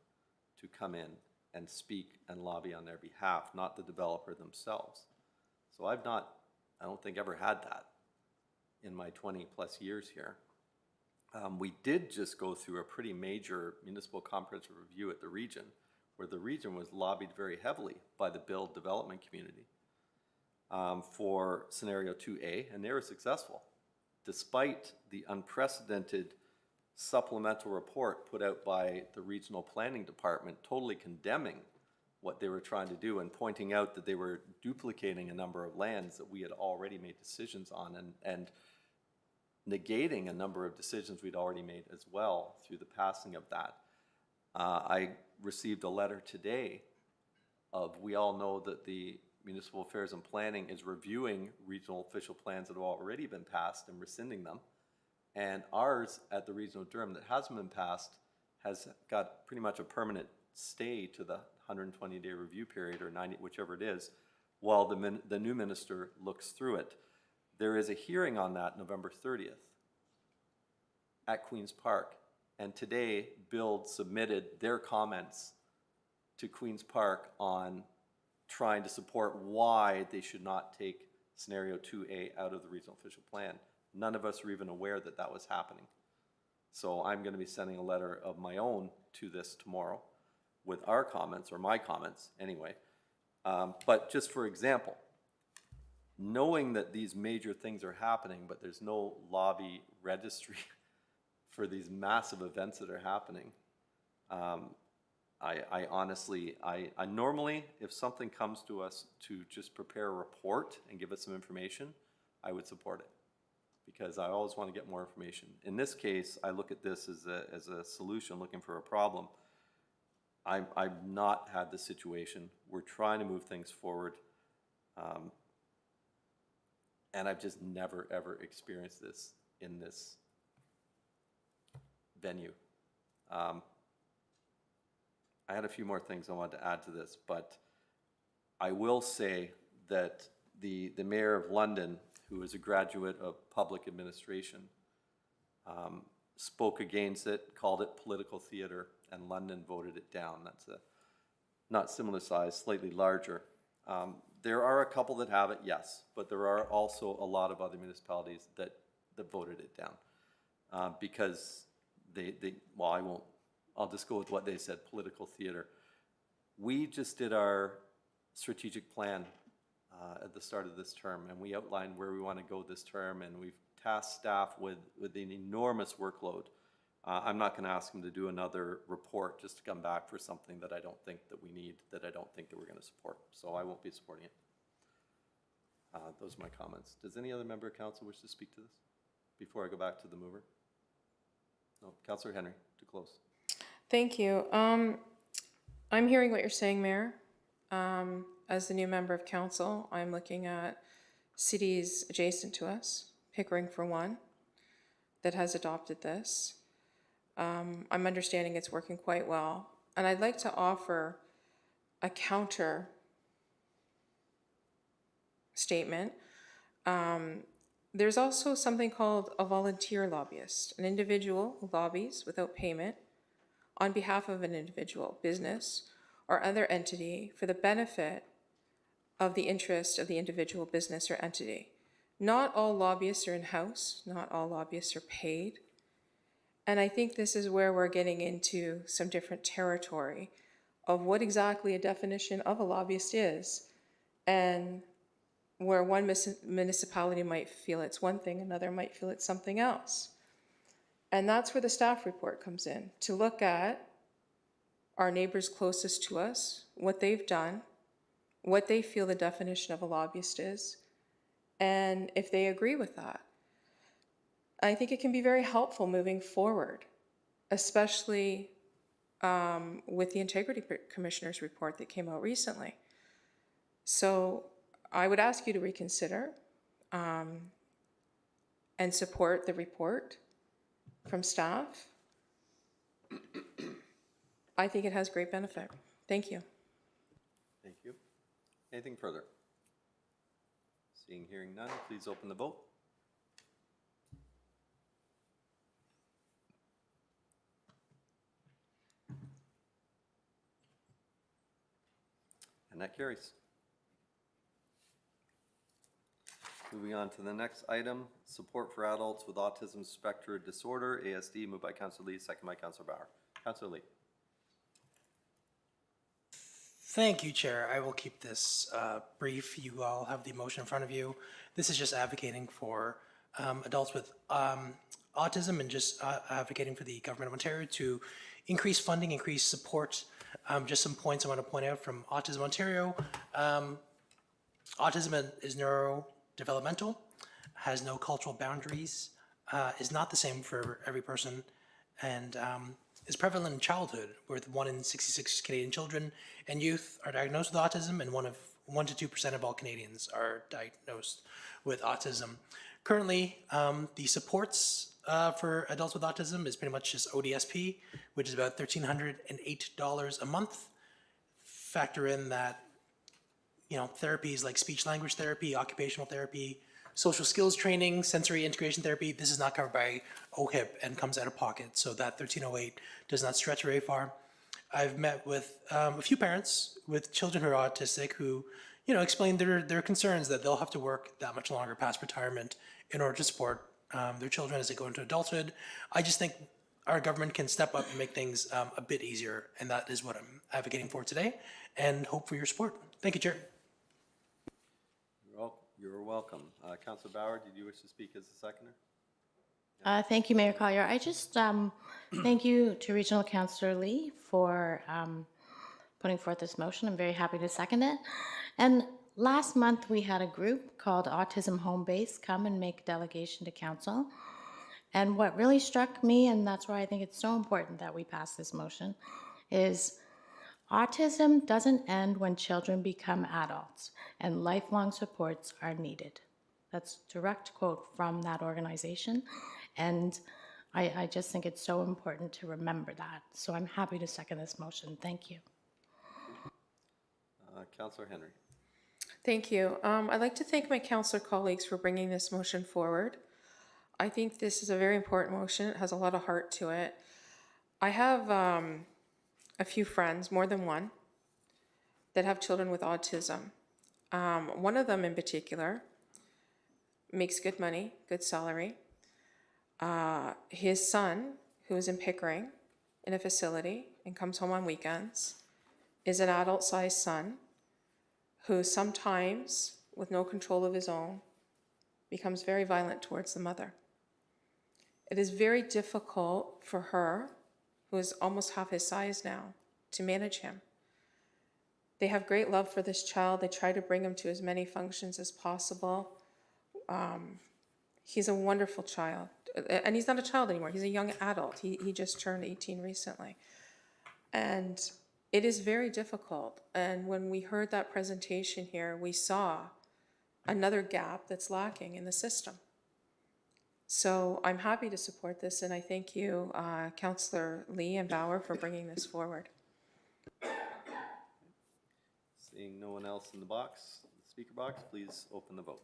to come in and speak and lobby on their behalf, not the developer themselves. So I don't think ever had that in my 20 plus years here. We did just go through a pretty major municipal comprehensive review at the region, where the region was lobbied very heavily by the build development community for scenario 2A, and they were successful, despite the unprecedented supplemental report put out by the regional planning department, totally condemning what they were trying to do and pointing out that they were duplicating a number of lands that we had already made decisions on, and negating a number of decisions we'd already made as well through the passing of that. I received a letter today we all know that the Municipal Affairs and Planning is reviewing regional official plans that have already been passed and rescinding them. And ours at the Regional Durham that hasn't been passed has got pretty much a permanent stay to the 120-day review period, or 90, whichever it is, while the new minister looks through it. There is a hearing on that November 30th at Queen's Park. And today, Build submitted their comments to Queen's Park on trying to support why they should not take scenario 2A out of the regional official plan. None of us were even aware that that was happening. So I'm going to be sending a letter of my own to this tomorrow with our comments, or my comments anyway. But just for example, knowing that these major things are happening, but there's no lobby registry for these massive events that are happening, I honestly, I normally, if something comes to us to just prepare a report and give us some information, I would support it, because I always want to get more information. In this case, I look at this as a solution, looking for a problem. I've not had this situation. We're trying to move things forward. And I've just never, ever experienced this in this venue. I had a few more things I wanted to add to this, but I will say that the Mayor of London, who is a graduate of public administration, spoke against it, called it political theater, and London voted it down. That's a not similar size, slightly larger. There are a couple that have it, yes, but there are also a lot of other municipalities that voted it down because well, I'll just go with what they said, political theater. We just did our strategic plan at the start of this term, and we outlined where we want to go this term, and we've tasked staff with an enormous workload. I'm not going to ask them to do another report just to come back for something that I don't think that we need, that I don't think that we're going to support. So I won't be supporting it. Those are my comments. Does any other member of council wish to speak to this before I go back to the mover? No, Councillor Henry, to close. Thank you. I'm hearing what you're saying, Mayor. As the new member of council, I'm looking at cities adjacent to us, Pickering for one, that has adopted this. I'm understanding it's working quite well. And I'd like to offer a counter statement. There's also something called a volunteer lobbyist, an individual who lobbies without payment on behalf of an individual, business, or other entity for the benefit of the interest of the individual business or entity. Not all lobbyists are in-house, not all lobbyists are paid. And I think this is where we're getting into some different territory of what exactly a definition of a lobbyist is, and where one municipality might feel it's one thing, another might feel it's something else. And that's where the staff report comes in, to look at our neighbors closest to us, what they've done, what they feel the definition of a lobbyist is, and if they agree with that. I think it can be very helpful moving forward, especially with the Integrity Commissioner's report that came out recently. So I would ask you to reconsider and support the report from staff. I think it has great benefit. Thank you. Thank you. Anything further? Seeing, hearing none, please open the vote. And that carries. Moving on to the next item, support for adults with autism spectrum disorder, ASD, moved by Councillor Lee, second by Councillor Bauer. Councillor Lee. Thank you, Chair. I will keep this brief. You all have the motion in front of you. This is just advocating for adults with autism and just advocating for the Government of Ontario to increase funding, increase support. Just some points I want to point out from Autism Ontario. Autism is neurodevelopmental, has no cultural boundaries, is not the same for every person, and is prevalent in childhood, where 1 in 66 Canadian children and youth are diagnosed with autism, and 1 to 2% of all Canadians are diagnosed with autism. Currently, the supports for adults with autism is pretty much just ODSP, which is about $1,308 a month. Factor in that, therapies like speech language therapy, occupational therapy, social skills training, sensory integration therapy, this is not covered by OHIP and comes out of pocket, so that $1,308 does not stretch very far. I've met with a few parents with children who are autistic who, explained their concerns that they'll have to work that much longer past retirement in order to support their children as they go into adulthood. I just think our government can step up and make things a bit easier, and that is what I'm advocating for today, and hope for your support. Thank you, Chair. You're welcome. Councillor Bauer, did you wish to speak as a seconder? Thank you, Mayor Collier. I just thank you to Regional Councillor Lee for putting forth this motion. I'm very happy to second it. And last month we had a group called Autism Home Base come and make a delegation to council. And what really struck me, and that's why I think it's so important that we pass this motion, is autism doesn't end when children become adults, and lifelong supports are needed. That's a direct quote from that organization, and I just think it's so important to remember that. So I'm happy to second this motion. Thank you. Councillor Henry. Thank you. I'd like to thank my councillor colleagues for bringing this motion forward. I think this is a very important motion. It has a lot of heart to it. I have a few friends, more than one, that have children with autism. One of them in particular makes good money, good salary. His son, who is in Pickering in a facility and comes home on weekends, is an adult-sized son who sometimes, with no control of his own, becomes very violent towards the mother. It is very difficult for her, who is almost half his size now, to manage him. They have great love for this child. They try to bring him to as many functions as possible. He's a wonderful child. And he's not a child anymore. He's a young adult. He just turned 18 recently. And it is very difficult. And when we heard that presentation here, we saw another gap that's lacking in the system. So I'm happy to support this, and I thank you, Councillor Lee and Bauer, for bringing this forward. Seeing no one else in the box, the speaker box, please open the vote.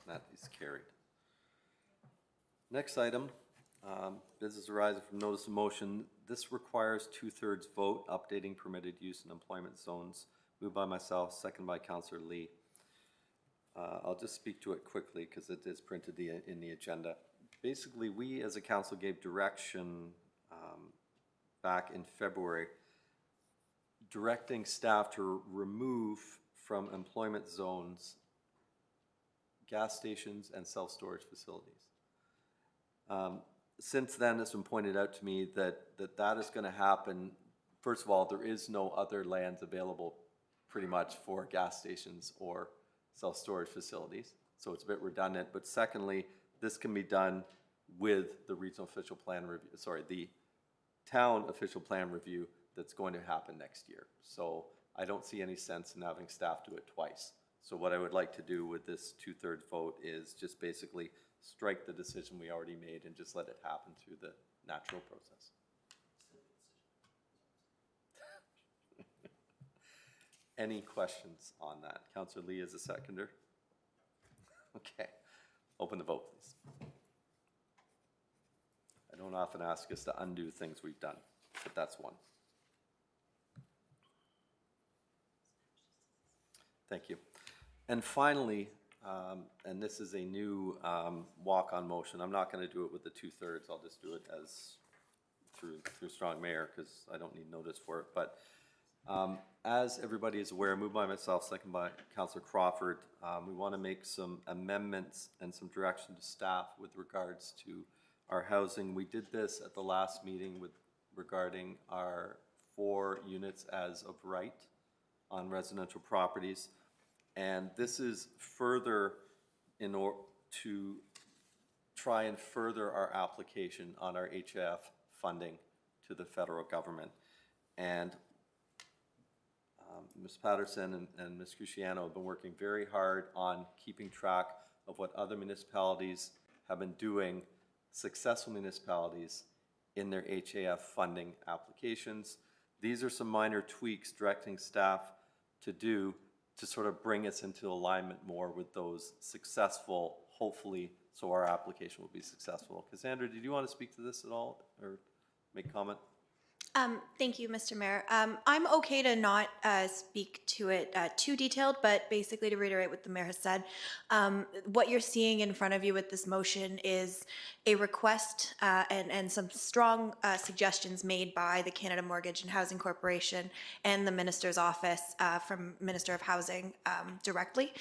That is carried. Next item, business arising from notice of motion. This requires 2/3 vote, updating permitted use in employment zones. Moved by myself, second by Councillor Lee. I'll just speak to it quickly because it is printed in the agenda. Basically, we as a council gave direction back in February, directing staff to remove from employment zones gas stations and self-storage facilities. Since then, it's been pointed out to me that is going to happen. First of all, there is no other lands available pretty much for gas stations or self-storage facilities, so it's a bit redundant. But secondly, this can be done with the regional official plan review, the town official plan review that's going to happen next year. So I don't see any sense in having staff do it twice. So what I would like to do with this 2/3 vote is just basically strike the decision we already made and just let it happen through the natural process. Any questions on that? Councillor Lee is a seconder. Okay, open the vote, please. I don't often ask us to undo things we've done, but that's one. Thank you. And finally, and this is a new walk-on motion. I'm not going to do it with the 2/3. I'll just do it as through strong mayor because I don't need notice for it. But as everybody is aware, moved by myself, second by Councillor Crawford, we want to make some amendments and some direction to staff with regards to our housing. We did this at the last meeting regarding our 4 units as of right on residential properties. And this is further in order to try and further our application on our HIF funding to the federal government. And Ms. Patterson and Ms. Cusciano have been working very hard on keeping track of what other municipalities have been doing, successful municipalities, in their HIF funding applications. These are some minor tweaks directing staff to do to sort of bring us into alignment more with those successful, hopefully, so our application will be successful. Cassandra, did you want to speak to this at all or make comment? Thank you, Mr. Mayor. I'm okay to not speak to it too detailed, but basically to reiterate what the mayor has said, what you're seeing in front of you with this motion is a request and some strong suggestions made by the Canada Mortgage and Housing Corporation and the Minister's Office from Minister of Housing directly.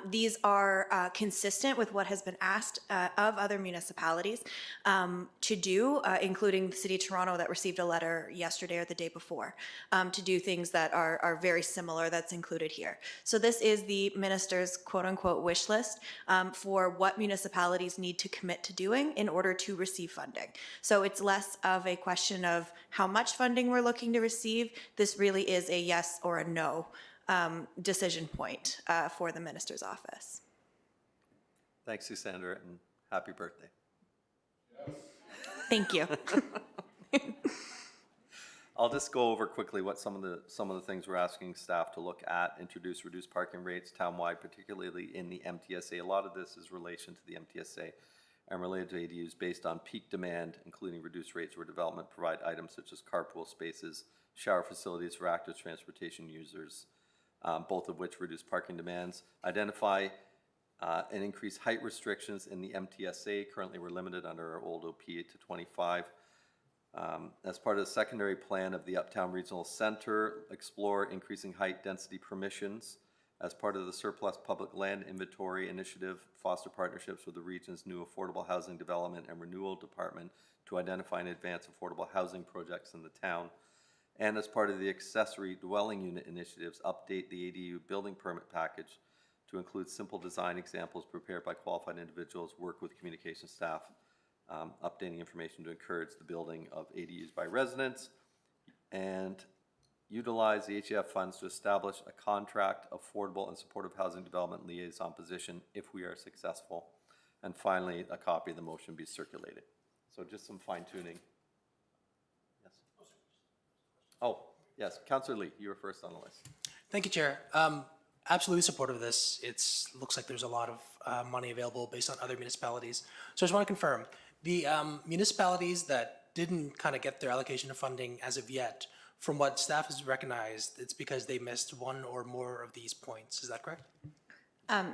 These are consistent with what has been asked of other municipalities to do, including the City of Toronto that received a letter yesterday or the day before, to do things that are very similar that's included here. So this is the minister's quote-unquote wish list for what municipalities need to commit to doing in order to receive funding. So it's less of a question of how much funding we're looking to receive. This really is a yes or a no decision point for the minister's office. Thanks, Cassandra, and happy birthday. Thank you. I'll just go over quickly what some of the things we're asking staff to look at: introduce reduced parking rates townwide, particularly in the MTSA. A lot of this is relation to the MTSA and related to ADUs based on peak demand, including reduced rates where development provide items such as carpool spaces, shower facilities for active transportation users, both of which reduce parking demands. Identify and increase height restrictions in the MTSA. Currently, we're limited under our old OP to 25. As part of the secondary plan of the Uptown Regional Center, explore increasing height density permissions. As part of the surplus public land inventory initiative, foster partnerships with the region's new affordable housing development and renewal department to identify and advance affordable housing projects in the town. And as part of the accessory dwelling unit initiatives, update the ADU building permit package to include simple design examples prepared by qualified individuals, work with communication staff, updating information to encourage the building of ADUs by residents, and utilize the HEF funds to establish a contract affordable and supportive housing development liaison position if we are successful. And finally, a copy of the motion be circulated. So just some fine tuning. Yes. Oh, yes, Councillor Lee, you were first on the list. Thank you, Chair. Absolutely supportive of this. Looks like there's a lot of money available based on other municipalities. So I just want to confirm, the municipalities that didn't kind of get their allocation of funding as of yet, from what staff has recognized, it's because they missed one or more of these points. Is that correct?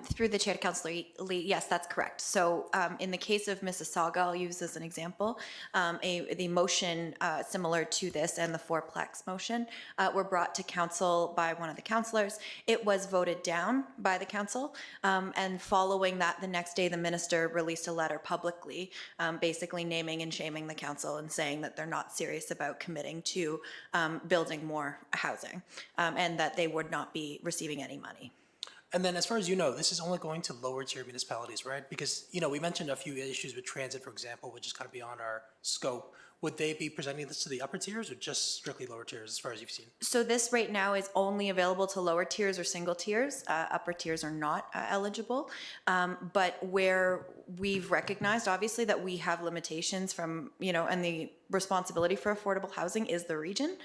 Through the chair to Councillor Lee, yes, that's correct. So in the case of Mississauga, I'll use as an example, the motion similar to this and the fourplex motion were brought to council by one of the councillors. It was voted down by the council, and following that, the next day, the minister released a letter publicly, basically naming and shaming the council and saying that they're not serious about committing to building more housing, and that they would not be receiving any money. And then as far as you know, this is only going to lower tier municipalities, right? Because, we mentioned a few issues with transit, for example, which is kind of beyond our scope. Would they be presenting this to the upper tiers or just strictly lower tiers as far as you've seen? So this right now is only available to lower tiers or single tiers. Upper tiers are not eligible. But where we've recognized, obviously, that we have limitations from, and the responsibility for affordable housing is the region.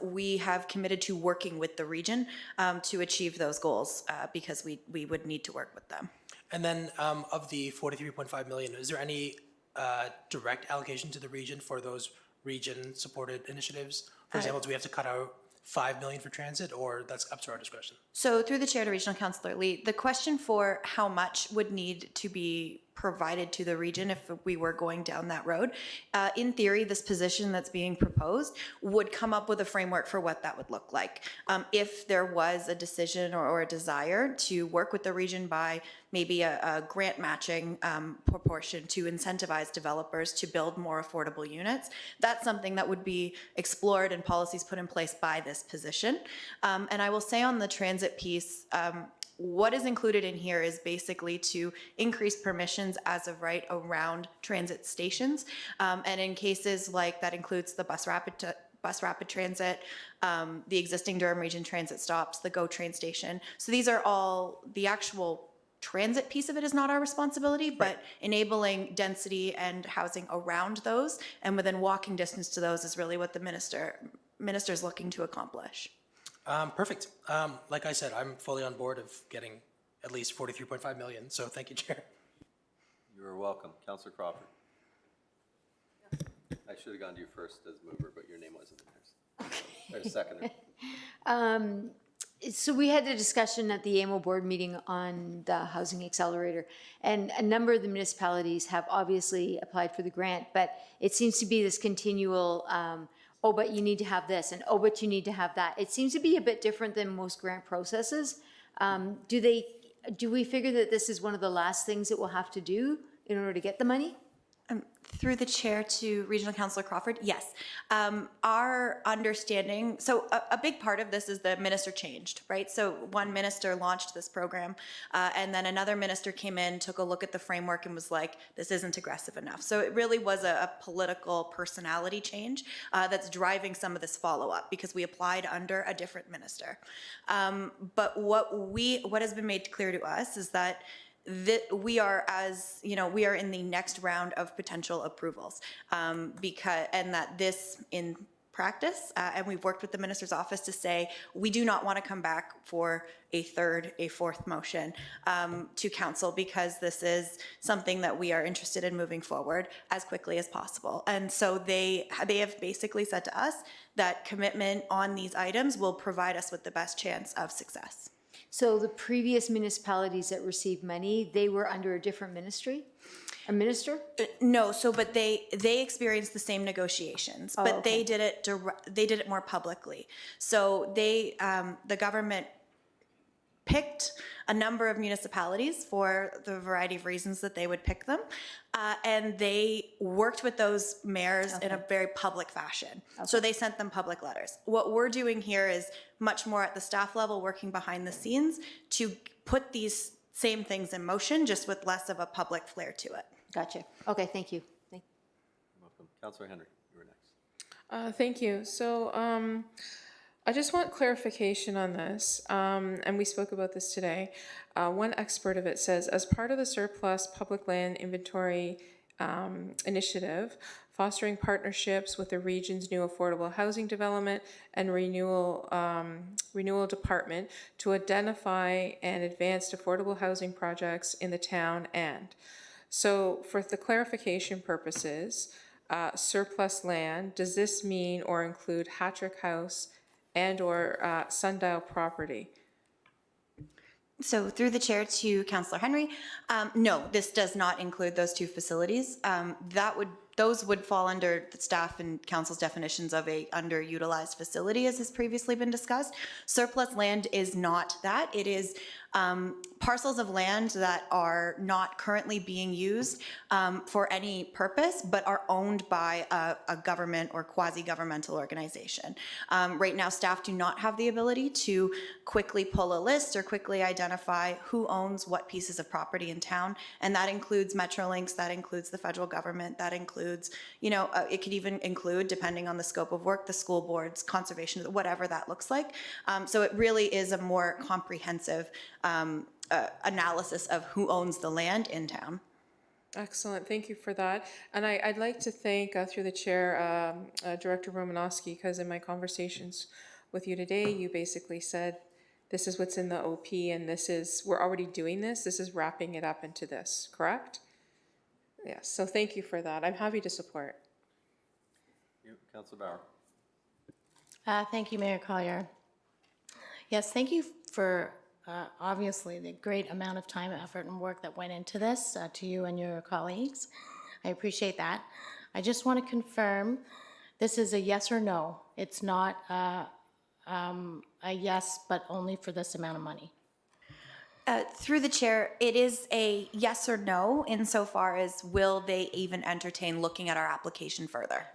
We have committed to working with the region to achieve those goals because we would need to work with them. And then of the 43.5 million, is there any direct allocation to the region for those region-supported initiatives? For example, do we have to cut out 5 million for transit, or that's up to our discretion? So through the chair to Regional Councillor Lee, the question for how much would need to be provided to the region if we were going down that road, in theory, this position that's being proposed would come up with a framework for what that would look like. If there was a decision or a desire to work with the region by maybe a grant matching proportion to incentivize developers to build more affordable units, that's something that would be explored and policies put in place by this position. And I will say on the transit piece, what is included in here is basically to increase permissions as of right around transit stations. And in cases like that includes the bus rapid transit, the existing Durham Region transit stops, the GO train station. So these are all the actual transit piece of it is not our responsibility, but enabling density and housing around those and within walking distance to those is really what the minister is looking to accomplish. Perfect. Like I said, I'm fully on board of getting at least 43.5 million. So thank you, Chair. You are welcome. Councillor Crawford. I should have gone to you first as mover, but your name wasn't there. There's seconder. So we had a discussion at the AMO board meeting on the Housing Accelerator, and a number of the municipalities have obviously applied for the grant, but it seems to be this continual, oh, but you need to have this, and oh, but you need to have that. It seems to be a bit different than most grant processes. Do we figure that this is one of the last things that we'll have to do in order to get the money? Through the chair to Regional Councillor Crawford, yes. Our understanding, so a big part of this is the minister changed, right? So one minister launched this program and then another minister came in, took a look at the framework and was like, this isn't aggressive enough. So it really was a political personality change that's driving some of this follow-up because we applied under a different minister. But what has been made clear to us is that we are, as you know, we are in the next round of potential approvals and that this in practice, and we've worked with the minister's office to say we do not want to come back for a fourth motion to council because this is something that we are interested in moving forward as quickly as possible. And so they have basically said to us that commitment on these items will provide us with the best chance of success. So the previous municipalities that received money, they were under a different ministry? A minister? No, but they experienced the same negotiations, but okay. they did it more publicly. So the government picked a number of municipalities for the variety of reasons that they would pick them, and they worked with those mayors in a very public fashion. So they sent them public letters. What we're doing here is much more at the staff level, working behind the scenes to put these same things in motion, just with less of a public flair to it. Gotcha. Okay, thank you. Welcome. Councillor Henry, you were next. Thank you. So I just want clarification on this, and we spoke about this today. One expert of it says, as part of the surplus public land inventory initiative, fostering partnerships with the region's new affordable housing development and renewal department to identify and advance affordable housing projects in the town and. So for the clarification purposes, surplus land, does this mean or include Hattrick House and or Sundial property? So through the chair to Councillor Henry, no, this does not include those two facilities. Those would fall under the staff and council's definitions of a underutilized facility, as has previously been discussed. Surplus land is not that. It is parcels of land that are not currently being used for any purpose, but are owned by a government or quasi-governmental organization. Right now, staff do not have the ability to quickly pull a list or quickly identify who owns what pieces of property in town, and that includes Metrolinx, that includes the federal government, that includes, it could even include, depending on the scope of work, the school boards, conservation, whatever that looks like. So it really is a more comprehensive analysis of who owns the land in town. Excellent, thank you for that. And I'd like to thank, through the chair, Director Romanowski, because in my conversations with you today, you basically said, this is what's in the OP and we're already doing this. This is wrapping it up into this, correct? Yes, so thank you for that. I'm happy to support. Councillor Bauer. Thank you, Mayor Collier. Yes, thank you for obviously the great amount of time, effort, and work that went into this, to you and your colleagues. I appreciate that. I just want to confirm, this is a yes or no. It's not a yes, but only for this amount of money. Through the chair, it is a yes or no insofar as will they even entertain looking at our application further.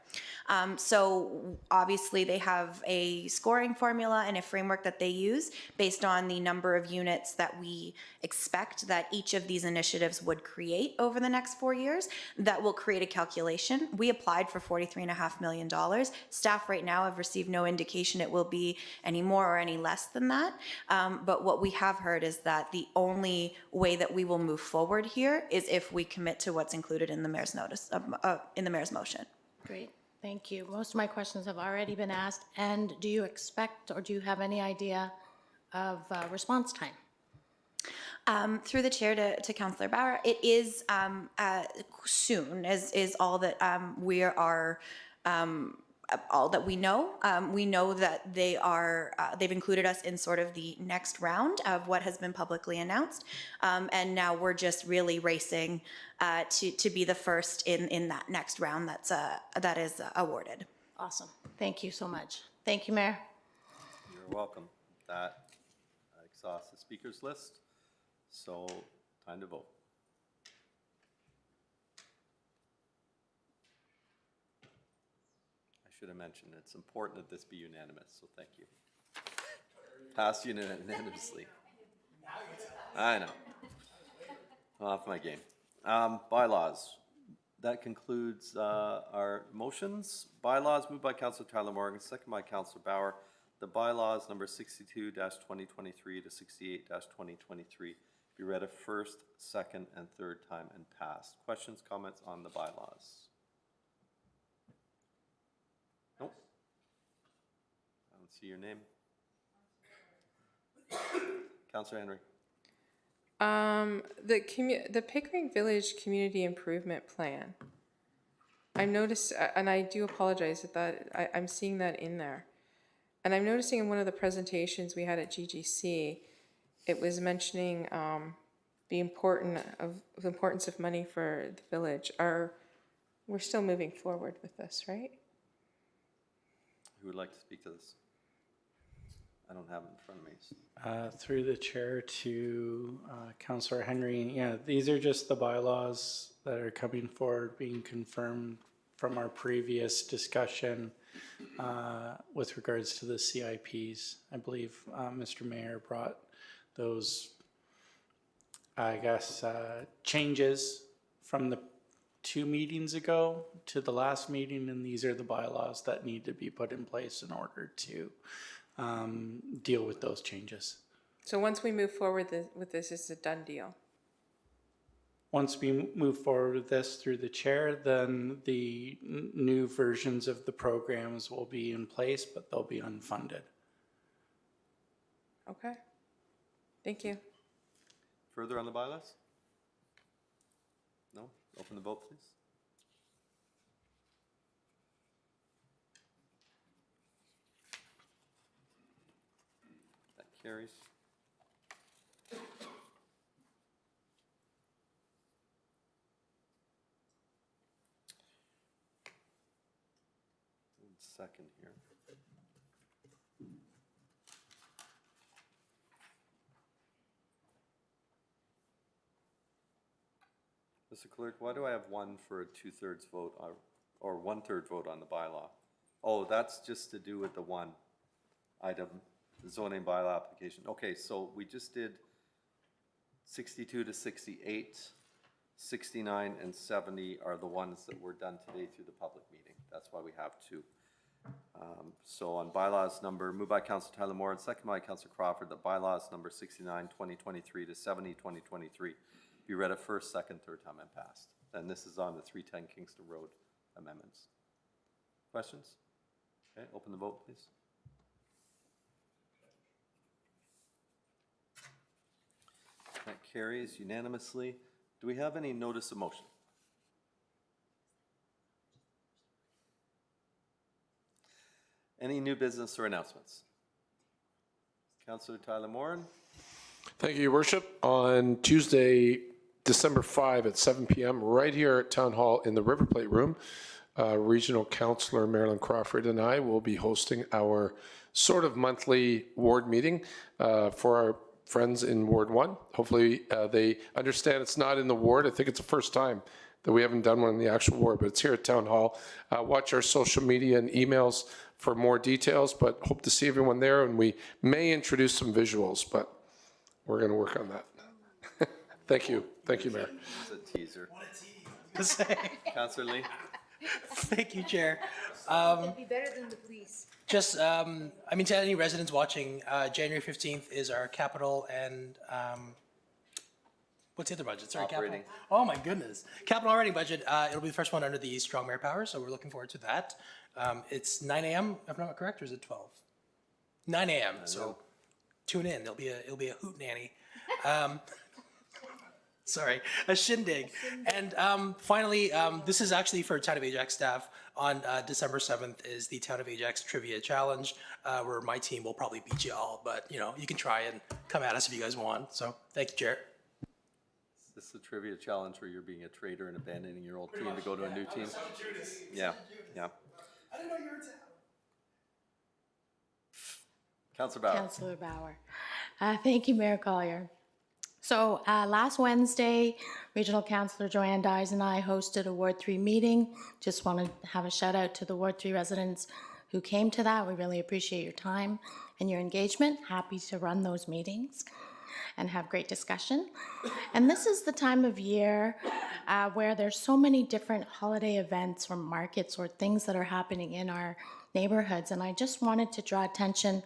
So obviously they have a scoring formula and a framework that they use based on the number of units that we expect that each of these initiatives would create over the next 4 years. That will create a calculation. We applied for $43.5 million. Staff right now have received no indication it will be any more or any less than that. But what we have heard is that the only way that we will move forward here is if we commit to what's included in the mayor's notice, in the mayor's motion. Great. Thank you. Most of my questions have already been asked. And do you expect, or do you have any idea of response time? Through the chair to Councillor Bauer, it is soon, is all that we are. All that we know. We know that they are, they've included us in sort of the next round of what has been publicly announced. And now we're just really racing to be the first in that next round that is awarded. Awesome. Thank you so much. Thank you, Mayor. You're welcome. That exhausts the speakers list. So time to vote. Should have mentioned it's important that this be unanimous, so thank you. Passed unanimously. I know. Off my game. Bylaws. That concludes our motions. Bylaws moved by Councillor Tyler Morgan, second by Councillor Bauer. The bylaws number 62-2023 to 68-2023 be read a first, second, and third time and passed. Questions, comments on the bylaws? Nope. I don't see your name. Councillor Henry. The Pickering Village Community Improvement Plan. I noticed, and I do apologize that I'm seeing that in there. And I'm noticing in one of the presentations we had at GGC, it was mentioning the importance of money for the village. We're still moving forward with this, right? Who would like to speak to this? I don't have it in front of me. Through the chair to Councillor Henry, yeah, these are just the bylaws that are coming forward, being confirmed from our previous discussion with regards to the CIPs. I believe Mr. Mayor brought those, I guess, changes from the 2 meetings ago to the last meeting, and these are the bylaws that need to be put in place in order to deal with those changes. So once we move forward with this, it's a done deal. Once we move forward with this through the chair, then the new versions of the programs will be in place, but they'll be unfunded. Okay. Thank you. Further on the bylaws? No? Open the vote, please. That carries. Second here. Mr. Clerk, why do I have one for a 2/3 vote or 1/3 vote on the bylaw? Oh, that's just to do with the one item, the zoning bylaw application. Okay, so we just did 62 to 68, 69 and 70 are the ones that were done today through the public meeting. That's why we have two. So on bylaws number, moved by Councilor Tyler Moore and second by Councilor Crawford, that bylaws number 69, 2023 to 70, 2023 be read at first, second, third time and passed. And this is on the 310 Kingston Road amendments. Questions? Okay, open the vote, please. That carries unanimously. Do we have any notice of motion? Any new business or announcements? Councilor Tyler Moran. Thank you, Your Worship. On Tuesday, December 5 at 7 p.m., right here at Town Hall in the River Plate Room, Regional Councilor Marilyn Crawford and I will be hosting our sort of monthly ward meeting for our friends in Ward 1. Hopefully they understand it's not in the ward. I think it's the first time that we haven't done one in the actual ward, but it's here at Town Hall. Watch our social media and emails for more details, but hope to see everyone there, and we may introduce some visuals, but we're going to work on that. Thank you. Thank you, Mayor. It's a teaser. To say. Councilor Lee. Thank you, Chair. That'd be better than the police. Just, I mean, to any residents watching, January 15th is our capital and, what's the other budget? Sorry, capital. Operating. Oh, my goodness. Capital operating budget, it'll be the first one under the Strong Mayor Power, so we're looking forward to that. It's 9 a.m., if I'm not correct, or is it 12? 9 a.m., so tune in. It'll be a hoot nanny. Sorry, a shindig. And finally, this is actually for Town of Ajax staff. On December 7th is the Town of Ajax Trivia Challenge, where my team will probably beat you all, but you know, you can try and come at us if you guys want. So thank you, Chair. Is this the trivia challenge where you're being a traitor and abandoning your old team to go to a new team? Yeah, yeah. I didn't know you were in town. Councilor Bauer. Councillor Bauer. Thank you, Mayor Collier. So last Wednesday, Regional Councillor Joanne Dyes and I hosted a Ward 3 meeting. Just want to have a shout out to the Ward 3 residents who came to that. We really appreciate your time and your engagement. Happy to run those meetings and have great discussion. And this is the time of year where there's so many different holiday events or markets or things that are happening in our neighborhoods. And I just wanted to draw attention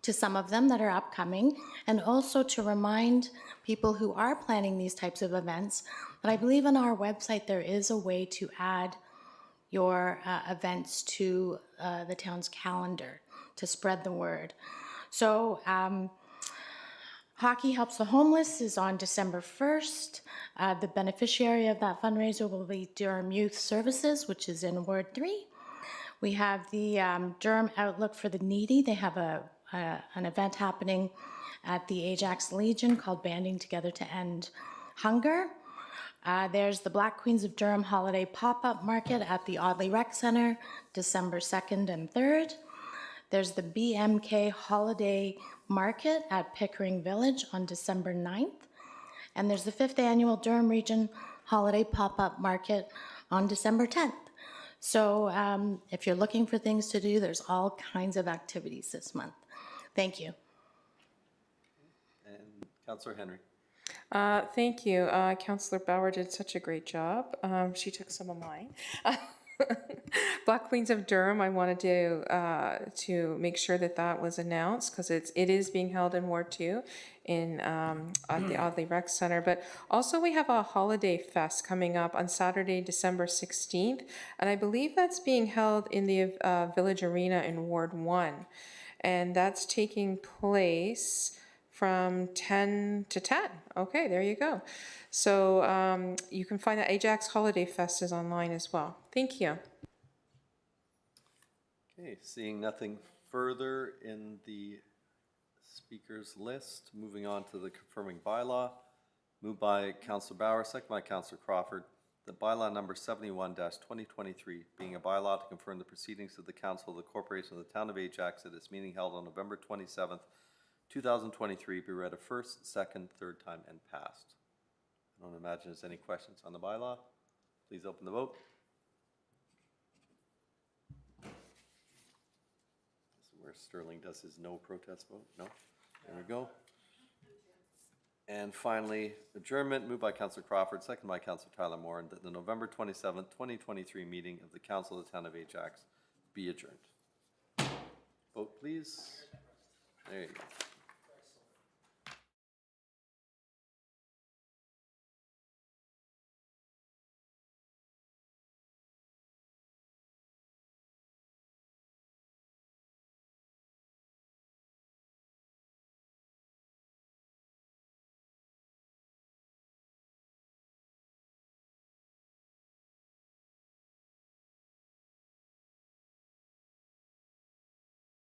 to some of them that are upcoming, and also to remind people who are planning these types of events that I believe on our website there is a way to add your events to the town's calendar to spread the word. So Hockey Helps the Homeless is on December 1st. The beneficiary of that fundraiser will be Durham Youth Services, which is in Ward 3. We have the Durham Outlook for the Needy. They have an event happening at the Ajax Legion called Banding Together to End Hunger. There's the Black Queens of Durham Holiday Pop-Up Market at the Audley Rec Center, December 2nd and 3rd. There's the BMK Holiday Market at Pickering Village on December 9th. And there's the 5th Annual Durham Region Holiday Pop-Up Market on December 10th. So if you're looking for things to do, there's all kinds of activities this month. Thank you. And Councilor Henry. Thank you. Councillor Bauer did such a great job. She took some of mine. Black Queens of Durham, I wanted to make sure that that was announced because it is being held in Ward 2 in at the Audley Rec Center. But also we have a holiday fest coming up on Saturday, December 16th, and I believe that's being held in the Village Arena in Ward 1, and that's taking place from 10 to 10. Okay, there you go. So you can find that Ajax Holiday Fest is online as well. Thank you. Okay, seeing nothing further in the speakers list, moving on to the confirming bylaw. Moved by Councillor Bauer, second by Councillor Crawford, that bylaw number 71-2023, being a bylaw to confirm the proceedings of the Council of the Corporation of the Town of Ajax at its meeting held on November 27th, 2023, be read a first, second, third time, and passed. I don't imagine there's any questions on the bylaw. Please open the vote. This is where Sterling does his no protest vote. No? There we go. And finally, adjournment, moved by Councillor Crawford, second by Councillor Tyler Moore, that the November 27th, 2023 meeting of the Council of the Town of Ajax be adjourned. Vote, please. There you go.